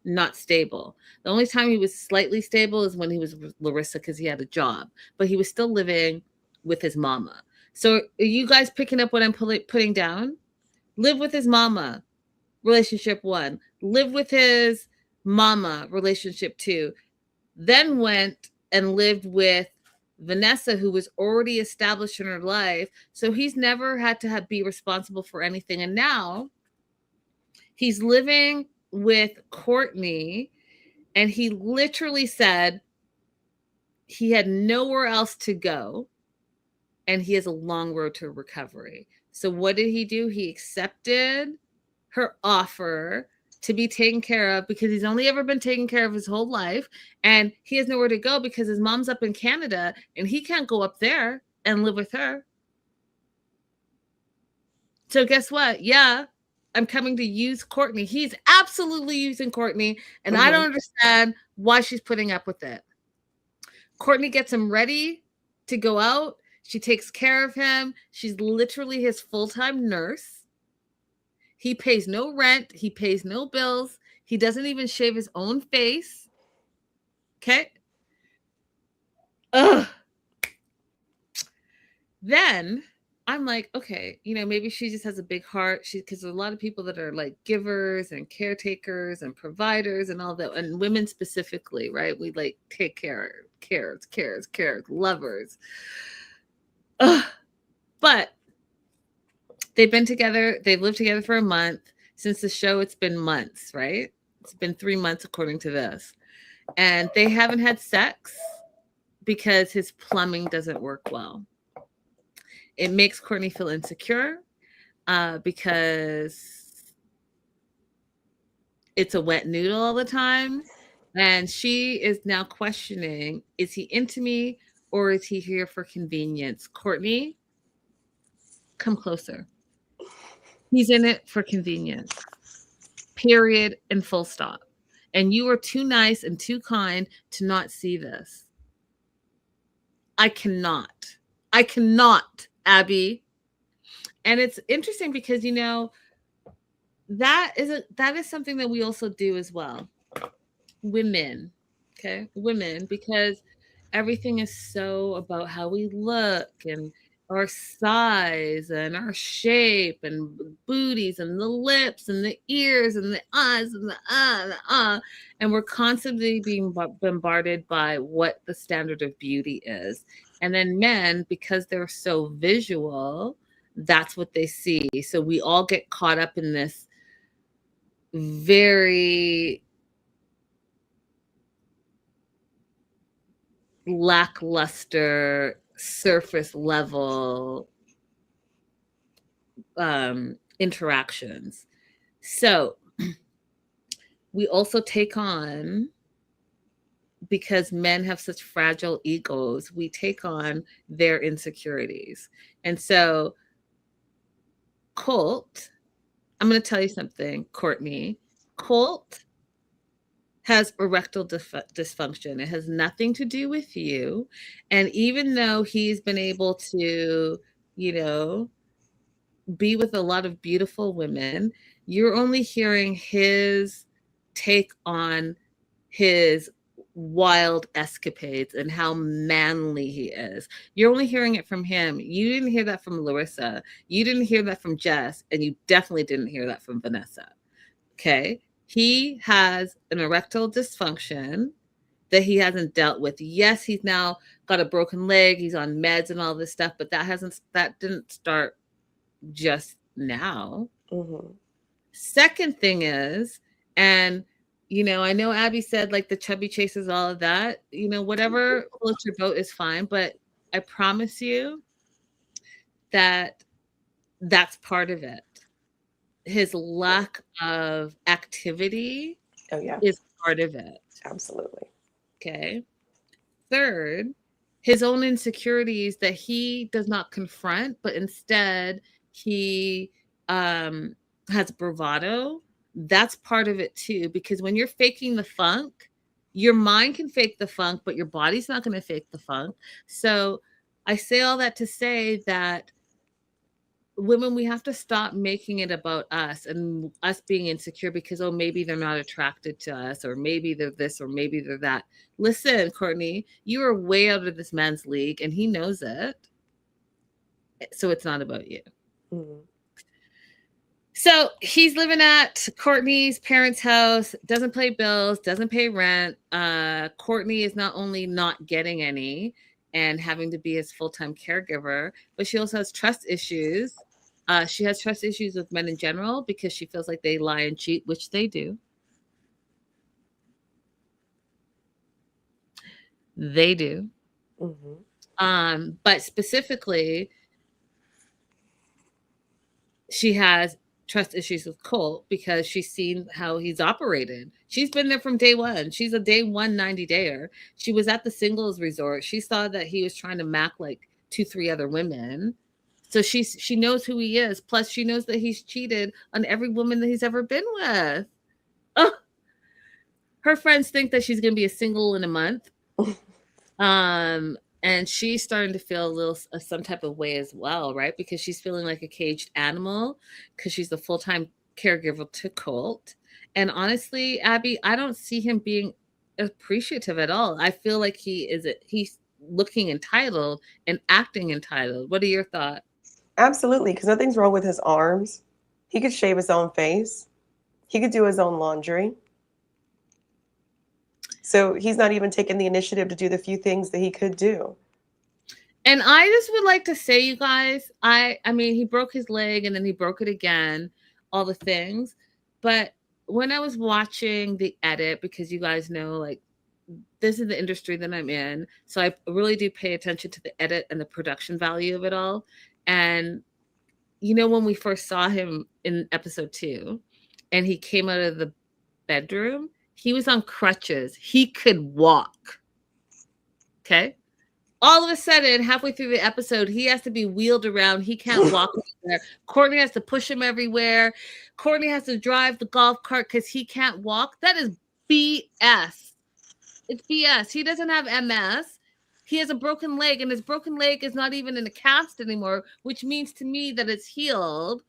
not stable. The only time he was slightly stable is when he was with Larissa because he had a job. But he was still living with his mama. So are you guys picking up what I'm putting down? Live with his mama, relationship 1. Live with his mama, relationship 2. Then went and lived with Vanessa, who was already established in her life. So he's never had to be responsible for anything. And now he's living with Courtney, and he literally said he had nowhere else to go, and he has a long road to recovery. So what did he do? He accepted her offer to be taken care of, because he's only ever been taken care of his whole life, and he has nowhere to go because his mom's up in Canada and he can't go up there and live with her. So guess what? Yeah, I'm coming to use Courtney. He's absolutely using Courtney, and I don't understand why she's putting up with it. Courtney gets him ready to go out. She takes care of him. She's literally his full-time nurse. He pays no rent. He pays no bills. He doesn't even shave his own face. Okay. Ugh. Then I'm like, okay, maybe she just has a big heart. Because there's a lot of people that are like givers and caretakers and providers and all that, and women specifically, right? We like take cares, lovers. Ugh. But they've been together, they've lived together for a month. Since the show, it's been months, right? It's been 3 months according to this. And they haven't had sex because his plumbing doesn't work well. It makes Courtney feel insecure because it's a wet noodle all the time. And she is now questioning, is he into me or is he here for convenience? Courtney, come closer. He's in it for convenience. Period and full stop. And you are too nice and too kind to not see this. I cannot, Abby. And it's interesting because, that is something that we also do as well. Women, okay? Women, because everything is so about how we look and our size and our shape and booties and the lips and the ears and the eyes and the and we're constantly being bombarded by what the standard of beauty is. And then men, because they're so visual, that's what they see. So we all get caught up in this very lackluster surface level interactions. So we also take on, because men have such fragile egos, we take on their insecurities. And so Colt, I'm going to tell you something, Courtney. Colt has erectile dysfunction. It has nothing to do with you. And even though he's been able to, be with a lot of beautiful women, you're only hearing his take on his wild escapades and how manly he is. You're only hearing it from him. You didn't hear that from Larissa. You didn't hear that from Jess. And you definitely didn't hear that from Vanessa. Okay? He has an erectile dysfunction that he hasn't dealt with. Yes, he's now got a broken leg. He's on meds and all this stuff, but that didn't start just now. Mm-hmm. Second thing is, and I know Abby said like the chubby chases, all of that, whatever floats your boat is fine, but I promise you that that's part of it. His lack of activity is part of it. Absolutely. Okay. Third, his own insecurities that he does not confront, but instead he has bravado. That's part of it too, because when you're faking the funk, your mind can fake the funk, but your body's not going to fake the funk. So I say all that to say that women, we have to stop making it about us and us being insecure because, oh, maybe they're not attracted to us, or maybe they're this, or maybe they're that. Listen, Courtney, you are way out of this man's league and he knows it. So it's not about you. Mm-hmm. So he's living at Courtney's parents' house, doesn't pay bills, doesn't pay rent. Courtney is not only not getting any and having to be his full-time caregiver, but she also has trust issues. She has trust issues with men in general because she feels like they lie and cheat, which they do. They do. Mm-hmm. But specifically, she has trust issues with Colt because she's seen how he's operated. She's been there from day one. She's a day 190-dayer. She was at the singles resort. She saw that he was trying to mac like 2-3 other women. So she knows who he is. Plus, she knows that he's cheated on every woman that he's ever been with. Oh, her friends think that she's going to be a single in a month. And she's starting to feel a little some type of way as well, right? Because she's feeling like a caged animal because she's the full-time caregiver to Colt. And honestly, Abby, I don't see him being appreciative at all. I feel like he's looking entitled and acting entitled. What are your thoughts? Absolutely, because nothing's wrong with his arms. He could shave his own face. He could do his own laundry. So he's not even taking the initiative to do the few things that he could do. And I just would like to say, you guys, I mean, he broke his leg and then he broke it again, all the things. But when I was watching the edit, because you guys know, like, this is the industry that I'm in, so I really do pay attention to the edit and the production value of it all. And you know, when we first saw him in episode 2 and he came out of the bedroom, he was on crutches. He could walk. Okay. All of a sudden, halfway through the episode, he has to be wheeled around. He can't walk anywhere. Courtney has to push him everywhere. Courtney has to drive the golf cart because he can't walk. That is BS. It's BS. He doesn't have MS. He has a broken leg, and his broken leg is not even in a cast anymore, which means to me that it's healed.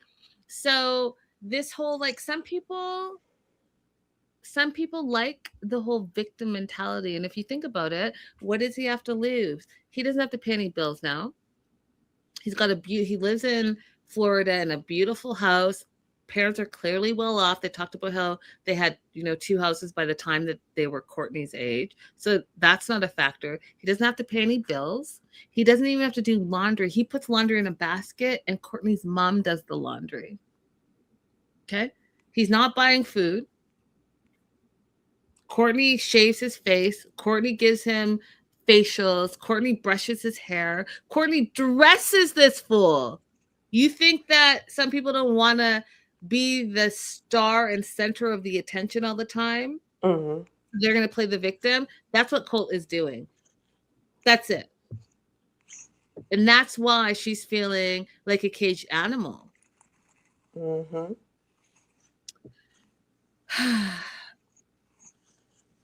So this whole, like, some people like the whole victim mentality. And if you think about it, what does he have to lose? He doesn't have to pay any bills now. He's got he lives in Florida in a beautiful house. Parents are clearly well off. They talked about how they had, 2 houses by the time that they were Courtney's age. So that's not a factor. He doesn't have to pay any bills. He doesn't even have to do laundry. He puts laundry in a basket and Courtney's mom does the laundry. Okay? He's not buying food. Courtney shaves his face. Courtney gives him facials. Courtney brushes his hair. Courtney dresses this fool. You think that some people don't want to be the star and center of the attention all the time? Mm-hmm. They're going to play the victim. That's what Colt is doing. That's it. And that's why she's feeling like a caged animal. Mm-hmm.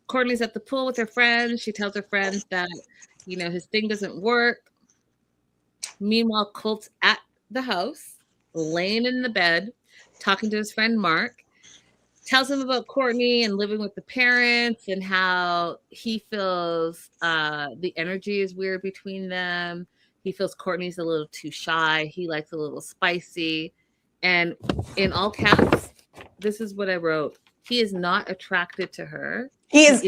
Courtney's at the pool with her friends. She tells her friends that, his thing doesn't work. Meanwhile, Colt's at the house, laying in the bed, talking to his friend Mark. Tells him about Courtney and living with the parents and how he feels the energy is weird between them. He feels Courtney's a little too shy. He likes a little spicy. And in all caps, this is what I wrote. He is not attracted to her. He's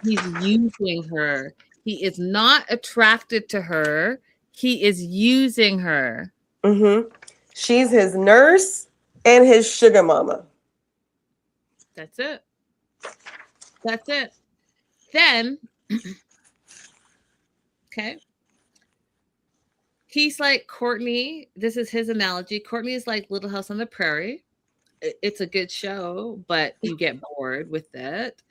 using her. He is not attracted to her. He is using her. Mm-hmm. She's his nurse and his sugar mama. That's it. That's it. Then, okay. He's like Courtney. This is his analogy. Courtney is like Little House on the Prairie. It's a good show, but you get bored with it.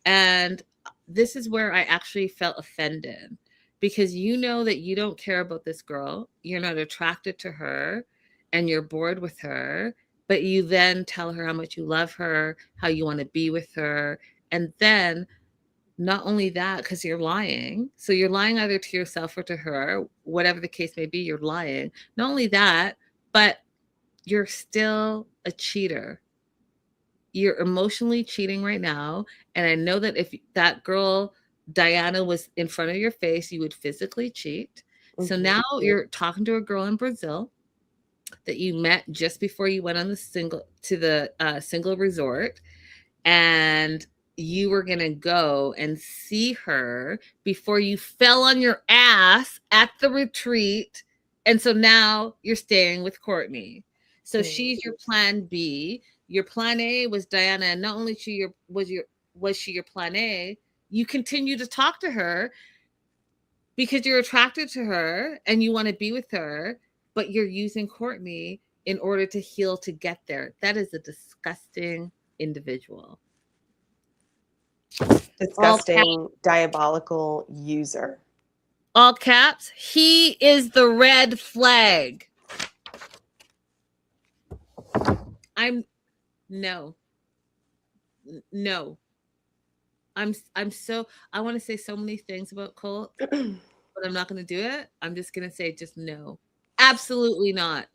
And this is where I actually felt offended because you know that you don't care about this girl. You're not attracted to her and you're bored with her, but you then tell her how much you love her, how you want to be with her. And then not only that, because you're lying. So you're lying either to yourself or to her, whatever the case may be, you're lying. Not only that, but you're still a cheater. You're emotionally cheating right now. And I know that if that girl, Diana, was in front of your face, you would physically cheat. Mm-hmm. So now you're talking to a girl in Brazil that you met just before you went on the single resort. And you were going to go and see her before you fell on your ass at the retreat. And so now you're staying with Courtney. So she's your plan B. Your plan A was Diana, and not only was she your plan A, you continue to talk to her because you're attracted to her and you want to be with her, but you're using Courtney in order to heal to get there. That is a disgusting individual. Disgusting, diabolical user. All caps. He is the red flag. No. I want to say so many things about Colt, but I'm not going to do it. I'm just going to say just no. Absolutely not.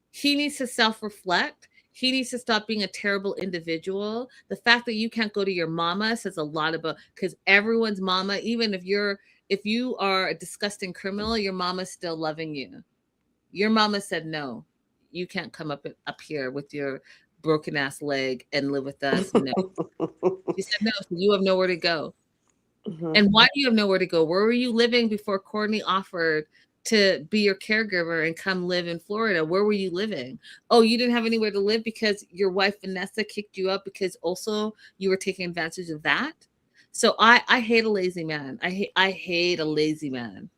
He needs to self-reflect. He needs to stop being a terrible individual. The fact that you can't go to your mama says a lot about, because everyone's mama, even if you are a disgusting criminal, your mama's still loving you. Your mama said no. You can't come up here with your broken ass leg and live with us. No. She said no. So you have nowhere to go. Mhm. And why do you have nowhere to go? Where were you living before Courtney offered to be your caregiver and come live in Florida? Where were you living? Oh, you didn't have anywhere to live because your wife Vanessa kicked you out because also you were taking advantage of that. So I hate a lazy man. I hate a lazy man.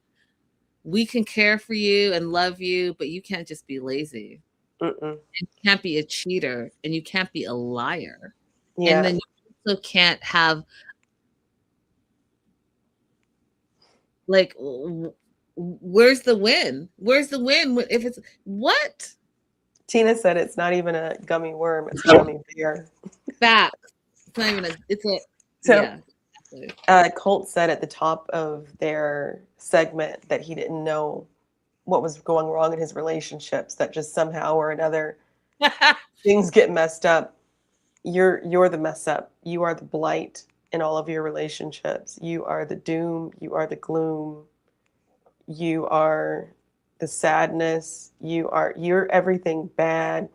We can care for you and love you, but you can't just be lazy. Mm-mm. And you can't be a cheater and you can't be a liar. And Yeah. then you also can't have like where's the win? Where's the win if it's what? Tina said it's not even a gummy worm, it's a gummy bear. Facts. It's not even it's a So yeah. Exactly. Colt said at the top of their segment that he didn't know what was going wrong in his relationships, that just somehow or another things get messed up. You're the mess up. You are the blight in all of your relationships. You are the doom, you are the gloom, you are the sadness, you're everything bad.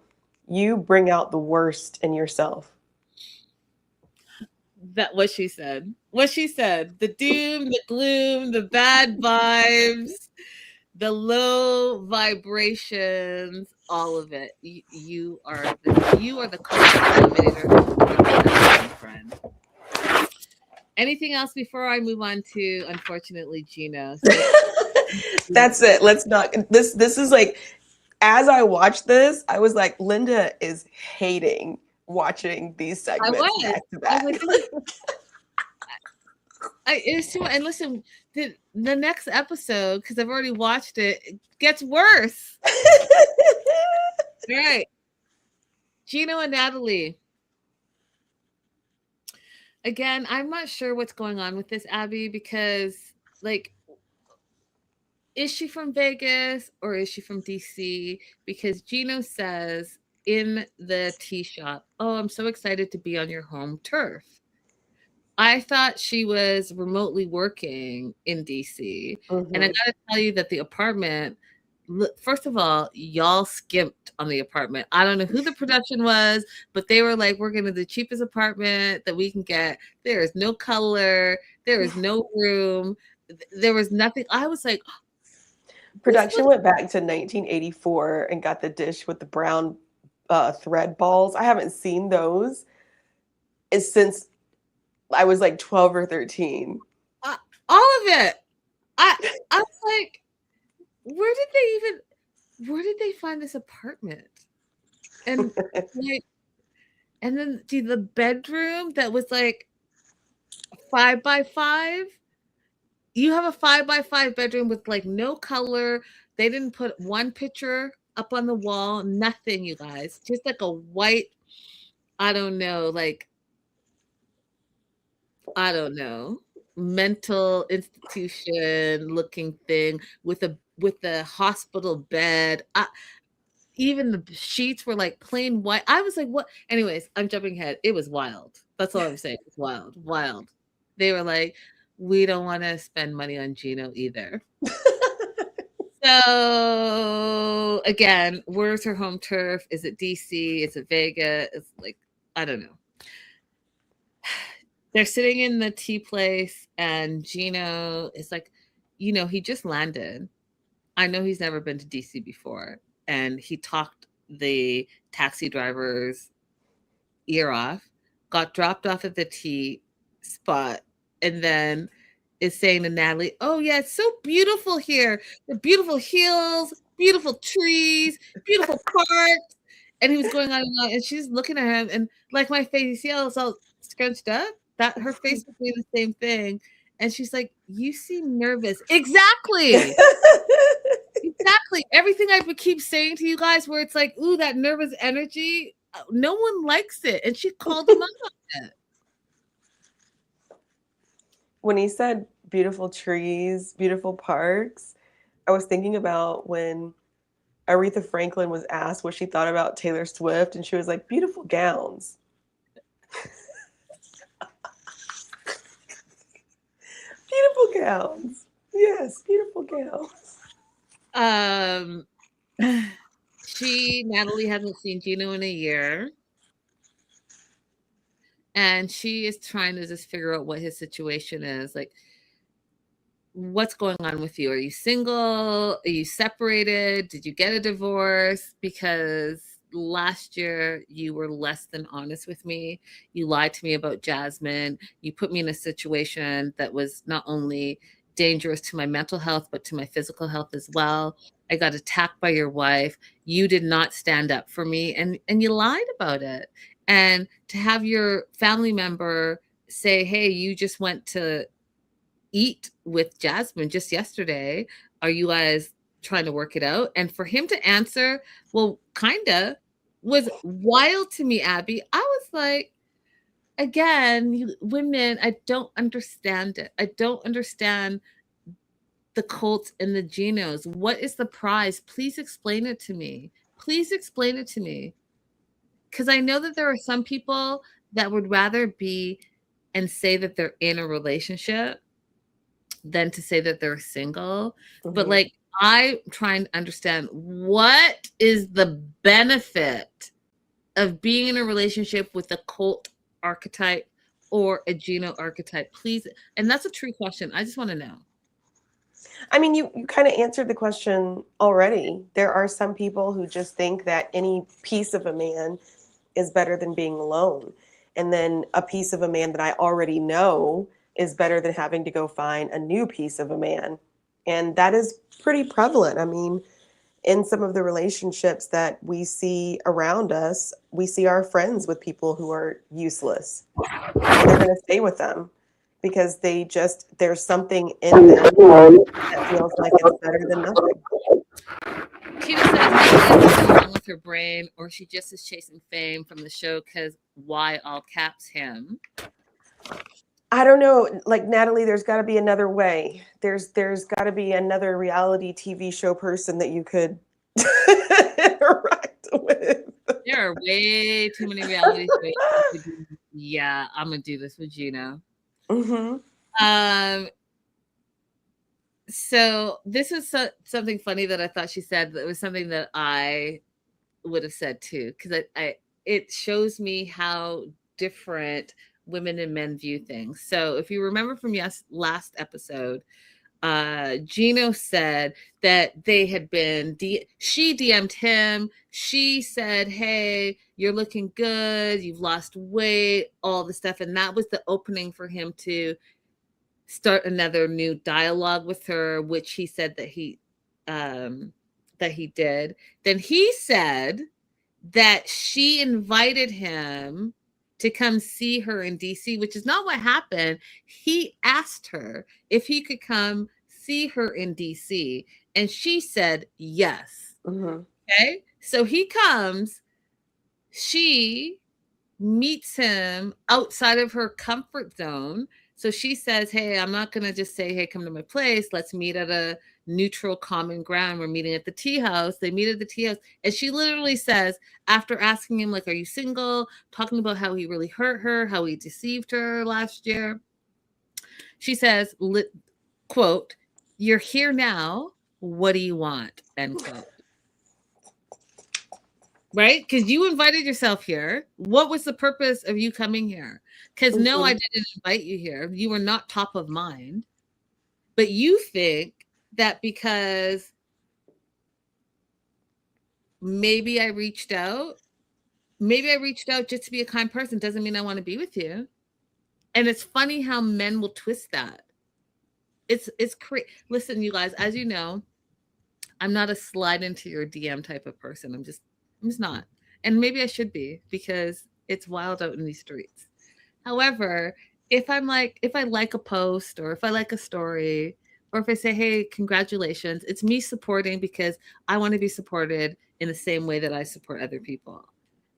You bring out the worst in yourself. That what she said. What she said. The doom, the gloom, the bad vibes, the low vibrations, all of it. You are the common denominator, friend. Anything else before I move on to unfortunately Gino? That's it. Let's not this is like, as I watched this, I was like, Linda is hating watching these I segments was. back to I was back. like, this is it was too much. And listen, the next episode, because I've already watched it, it gets worse. All right. Gino and Natalie. Again, I'm not sure what's going on with this, Abby, because like, is she from Vegas or is she from DC? Because Gino says in the tea shop, oh, I'm so excited to be on your home turf. I thought she was remotely working in DC. And I Mhm. got to tell you that the apartment, first of all, y'all skimped on the apartment. I don't know who the production was, but they were like, we're going to the cheapest apartment that we can get. There is no color, there is no room, there was nothing. I was like, this Production was went back to 1984 and got the dish with the brown thread balls. I haven't seen those since I was like 12 or 13. all of it. I was like, where did they find this apartment? And like, and then see the bedroom that was like 5 by 5. You have a 5 by 5 bedroom with like no color. They didn't put one picture up on the wall, nothing, you guys. Just like a white, I don't know, like, I don't know, mental institution looking thing with a hospital bed. Even the sheets were like plain white. I was like, what? Anyways, I'm jumping ahead. It was wild. That's all I'm saying. It's wild, wild. They were like, we don't want to spend money on Gino either. So again, where's her home turf? Is it DC? Is it Vegas? It's like, I don't know. They're sitting in the tea place, and Gino is like, he just landed. I know he's never been to DC before. And he talked the taxi driver's ear off, got dropped off at the tea spot, and then is saying to Natalie, oh, yeah, it's so beautiful here. The beautiful hills, beautiful trees, beautiful parks. And he was going on and on, and she's looking at him, and like my face, you see how it's all scrunched up? That her face was doing the same thing. And she's like, you seem nervous. Exactly. Exactly. Everything I would keep saying to you guys, where it's like, ooh, that nervous energy, no one likes it. And she called him out on it. When he said beautiful trees, beautiful parks, I was thinking about when Aretha Franklin was asked what she thought about Taylor Swift, and she was like, beautiful gowns. Beautiful gowns. Yes, beautiful gowns. Natalie hasn't seen Gino in a year. And she is trying to just figure out what his situation is. Like, what's going on with you? Are you single? Are you separated? Did you get a divorce? Because last year you were less than honest with me. You lied to me about Jasmine. You put me in a situation that was not only dangerous to my mental health, but to my physical health as well. I got attacked by your wife. You did not stand up for me, and you lied about it. And to have your family member say, hey, you just went to eat with Jasmine just yesterday. Are you guys trying to work it out? And for him to answer, well, kinda, was wild to me, Abby. I was like, again, women, I don't understand it. I don't understand the Colts and the Genos. What is the prize? Please explain it to me. Please explain it to me. Because I know that there are some people that would rather be and say that they're in a relationship than to say that they're single. Mm-hmm. But like, I'm trying to understand, what is the benefit of being in a relationship with a Colt archetype or a Geno archetype? Please. And that's a true question. I just want to know. I mean, you kind of answered the question already. There are some people who just think that any piece of a man is better than being alone. And then a piece of a man that I already know is better than having to go find a new piece of a man. And that is pretty prevalent. I mean, in some of the relationships that we see around us, we see our friends with people who are useless. And they're going to stay with them because there's something in them that feels like it's better than nothing. Tina says maybe something wrong with her brain, or she just is chasing fame from the show because why all caps him? I don't know. Like, Natalie, there's got to be another way. There's got to be another reality TV show person that you could interact with. There are way too many reality shows. Yeah, I'm gonna do this with Gino. Mm-hmm. So this is something funny that I thought she said. That was something that I would have said too, because it shows me how different women and men view things. So if you remember from last episode, Gino said that they had been, she DM'd him. She said, hey, you're looking good. You've lost weight, all the stuff. And that was the opening for him to start another new dialogue with her, which he said that he did. Then he said that she invited him to come see her in DC, which is not what happened. He asked her if he could come see her in DC, and she said yes. Mm-hmm. Okay, so he comes, she meets him outside of her comfort zone. So she says, hey, I'm not going to just say, hey, come to my place. Let's meet at a neutral common ground. We're meeting at the tea house. They meet at the tea house. And she literally says, after asking him, like, are you single? Talking about how he really hurt her, how he deceived her last year. She says, quote, you're here now. What do you want? End quote. Right? Because you invited yourself here. What was the purpose of you coming here? Because no, I didn't invite you here. You were not top of mind. But you think that because maybe I reached out just to be a kind person doesn't mean I want to be with you. And it's funny how men will twist that. It's crazy. Listen, you guys, as you know, I'm not a slide into your DM type of person. I'm just not. And maybe I should be, because it's wild out in these streets. However, if I like a post, or if I like a story, or if I say, hey, congratulations, it's me supporting because I want to be supported in the same way that I support other people.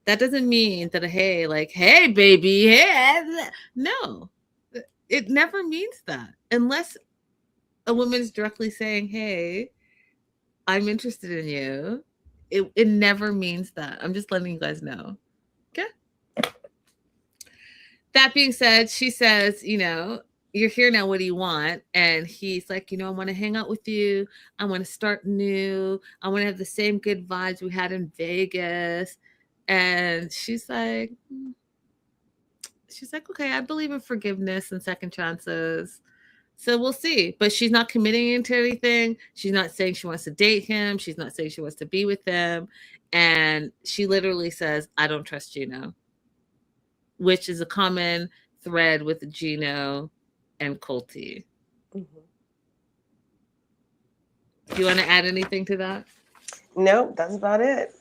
That doesn't mean that, hey, baby, hey. No, it never means that, unless a woman is directly saying, hey, I'm interested in you. It never means that. I'm just letting you guys know. Okay. That being said, she says, you're here now. What do you want? And he's like, I want to hang out with you. I want to start new. I want to have the same good vibes we had in Vegas. And she's like, okay, I believe in forgiveness and second chances. So we'll see. But she's not committing into anything. She's not saying she wants to date him. She's not saying she wants to be with him. And she literally says, I don't trust Gino, which is a common thread with Gino and Colty. Mm-hmm. Do you want to add anything to that? Nope, that's about it.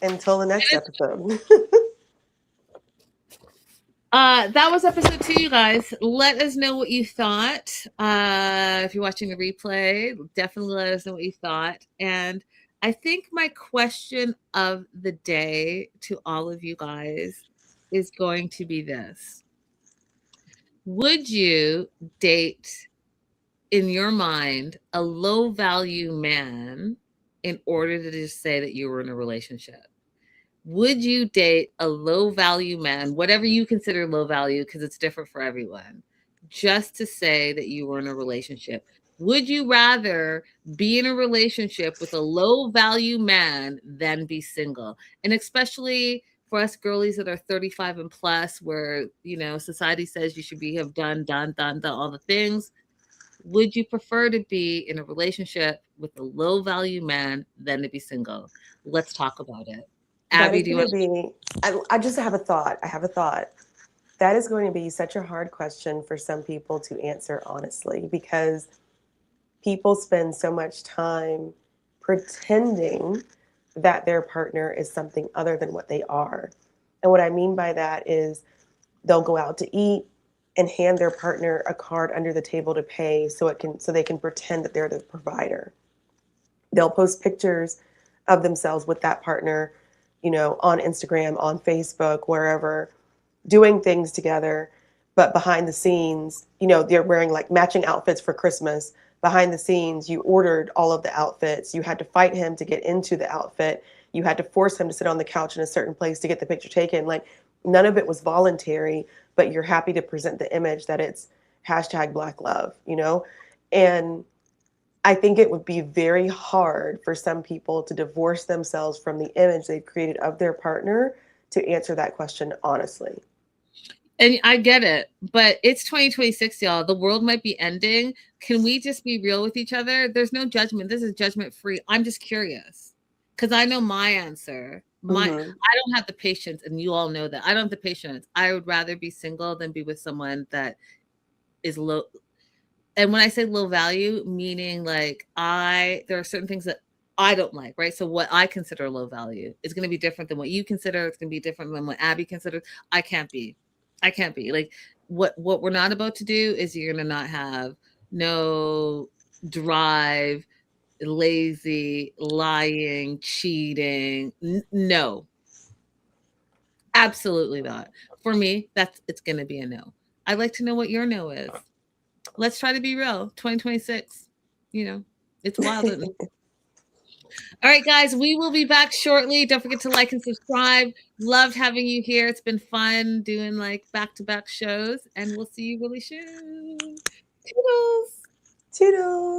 Until the next episode. That was episode 2, you guys. Let us know what you thought. If you're watching the replay, definitely let us know what you thought. And I think my question of the day to all of you guys is going to be this. Would you date, in your mind, a low-value man in order to just say that you were in a relationship? Would you date a low-value man, whatever you consider low value, because it's different for everyone, just to say that you were in a relationship? Would you rather be in a relationship with a low-value man than be single? And especially for us girlies that are 35 and plus, where, society says you should have done all the things. Would you prefer to be in a relationship with a low-value man than to be single? Let's talk about it. Abby, do you want to? I just have a thought. That is going to be such a hard question for some people to answer honestly, because people spend so much time pretending that their partner is something other than what they are. And what I mean by that is they'll go out to eat and hand their partner a card under the table to pay so they can pretend that they're the provider. They'll post pictures of themselves with that partner, on Instagram, on Facebook, wherever, doing things together. But behind the scenes, they're wearing like matching outfits for Christmas. Behind the scenes, you ordered all of the outfits. You had to fight him to get into the outfit. You had to force him to sit on the couch in a certain place to get the picture taken. Like, none of it was voluntary, but you're happy to present the image that it's #Black love, And I think it would be very hard for some people to divorce themselves from the image they've created of their partner to answer that question honestly. And I get it, but it's 2026, y'all. The world might be ending. Can we just be real with each other? There's no judgment. This is judgment free. I'm just curious because I know my answer. I don't have the patience, and you all know that. I don't have the patience. I would rather be single than be with someone that is low. And when I say low value, meaning like there are certain things that I don't like, right? So what I consider low value is going to be different than what you consider. It's going to be different than what Abby considers. I can't be. Like, what we're not about to do is you're going to not have no drive, lazy, lying, cheating. No. Absolutely not. For me, it's going to be a no. I'd like to know what your no is. Let's try to be real. 2026, it's wild. All right, guys, we will be back shortly. Don't forget to like and subscribe. Loved having you here. It's been fun doing like back-to-back shows, and we'll see you really soon. Toodles. Toodles.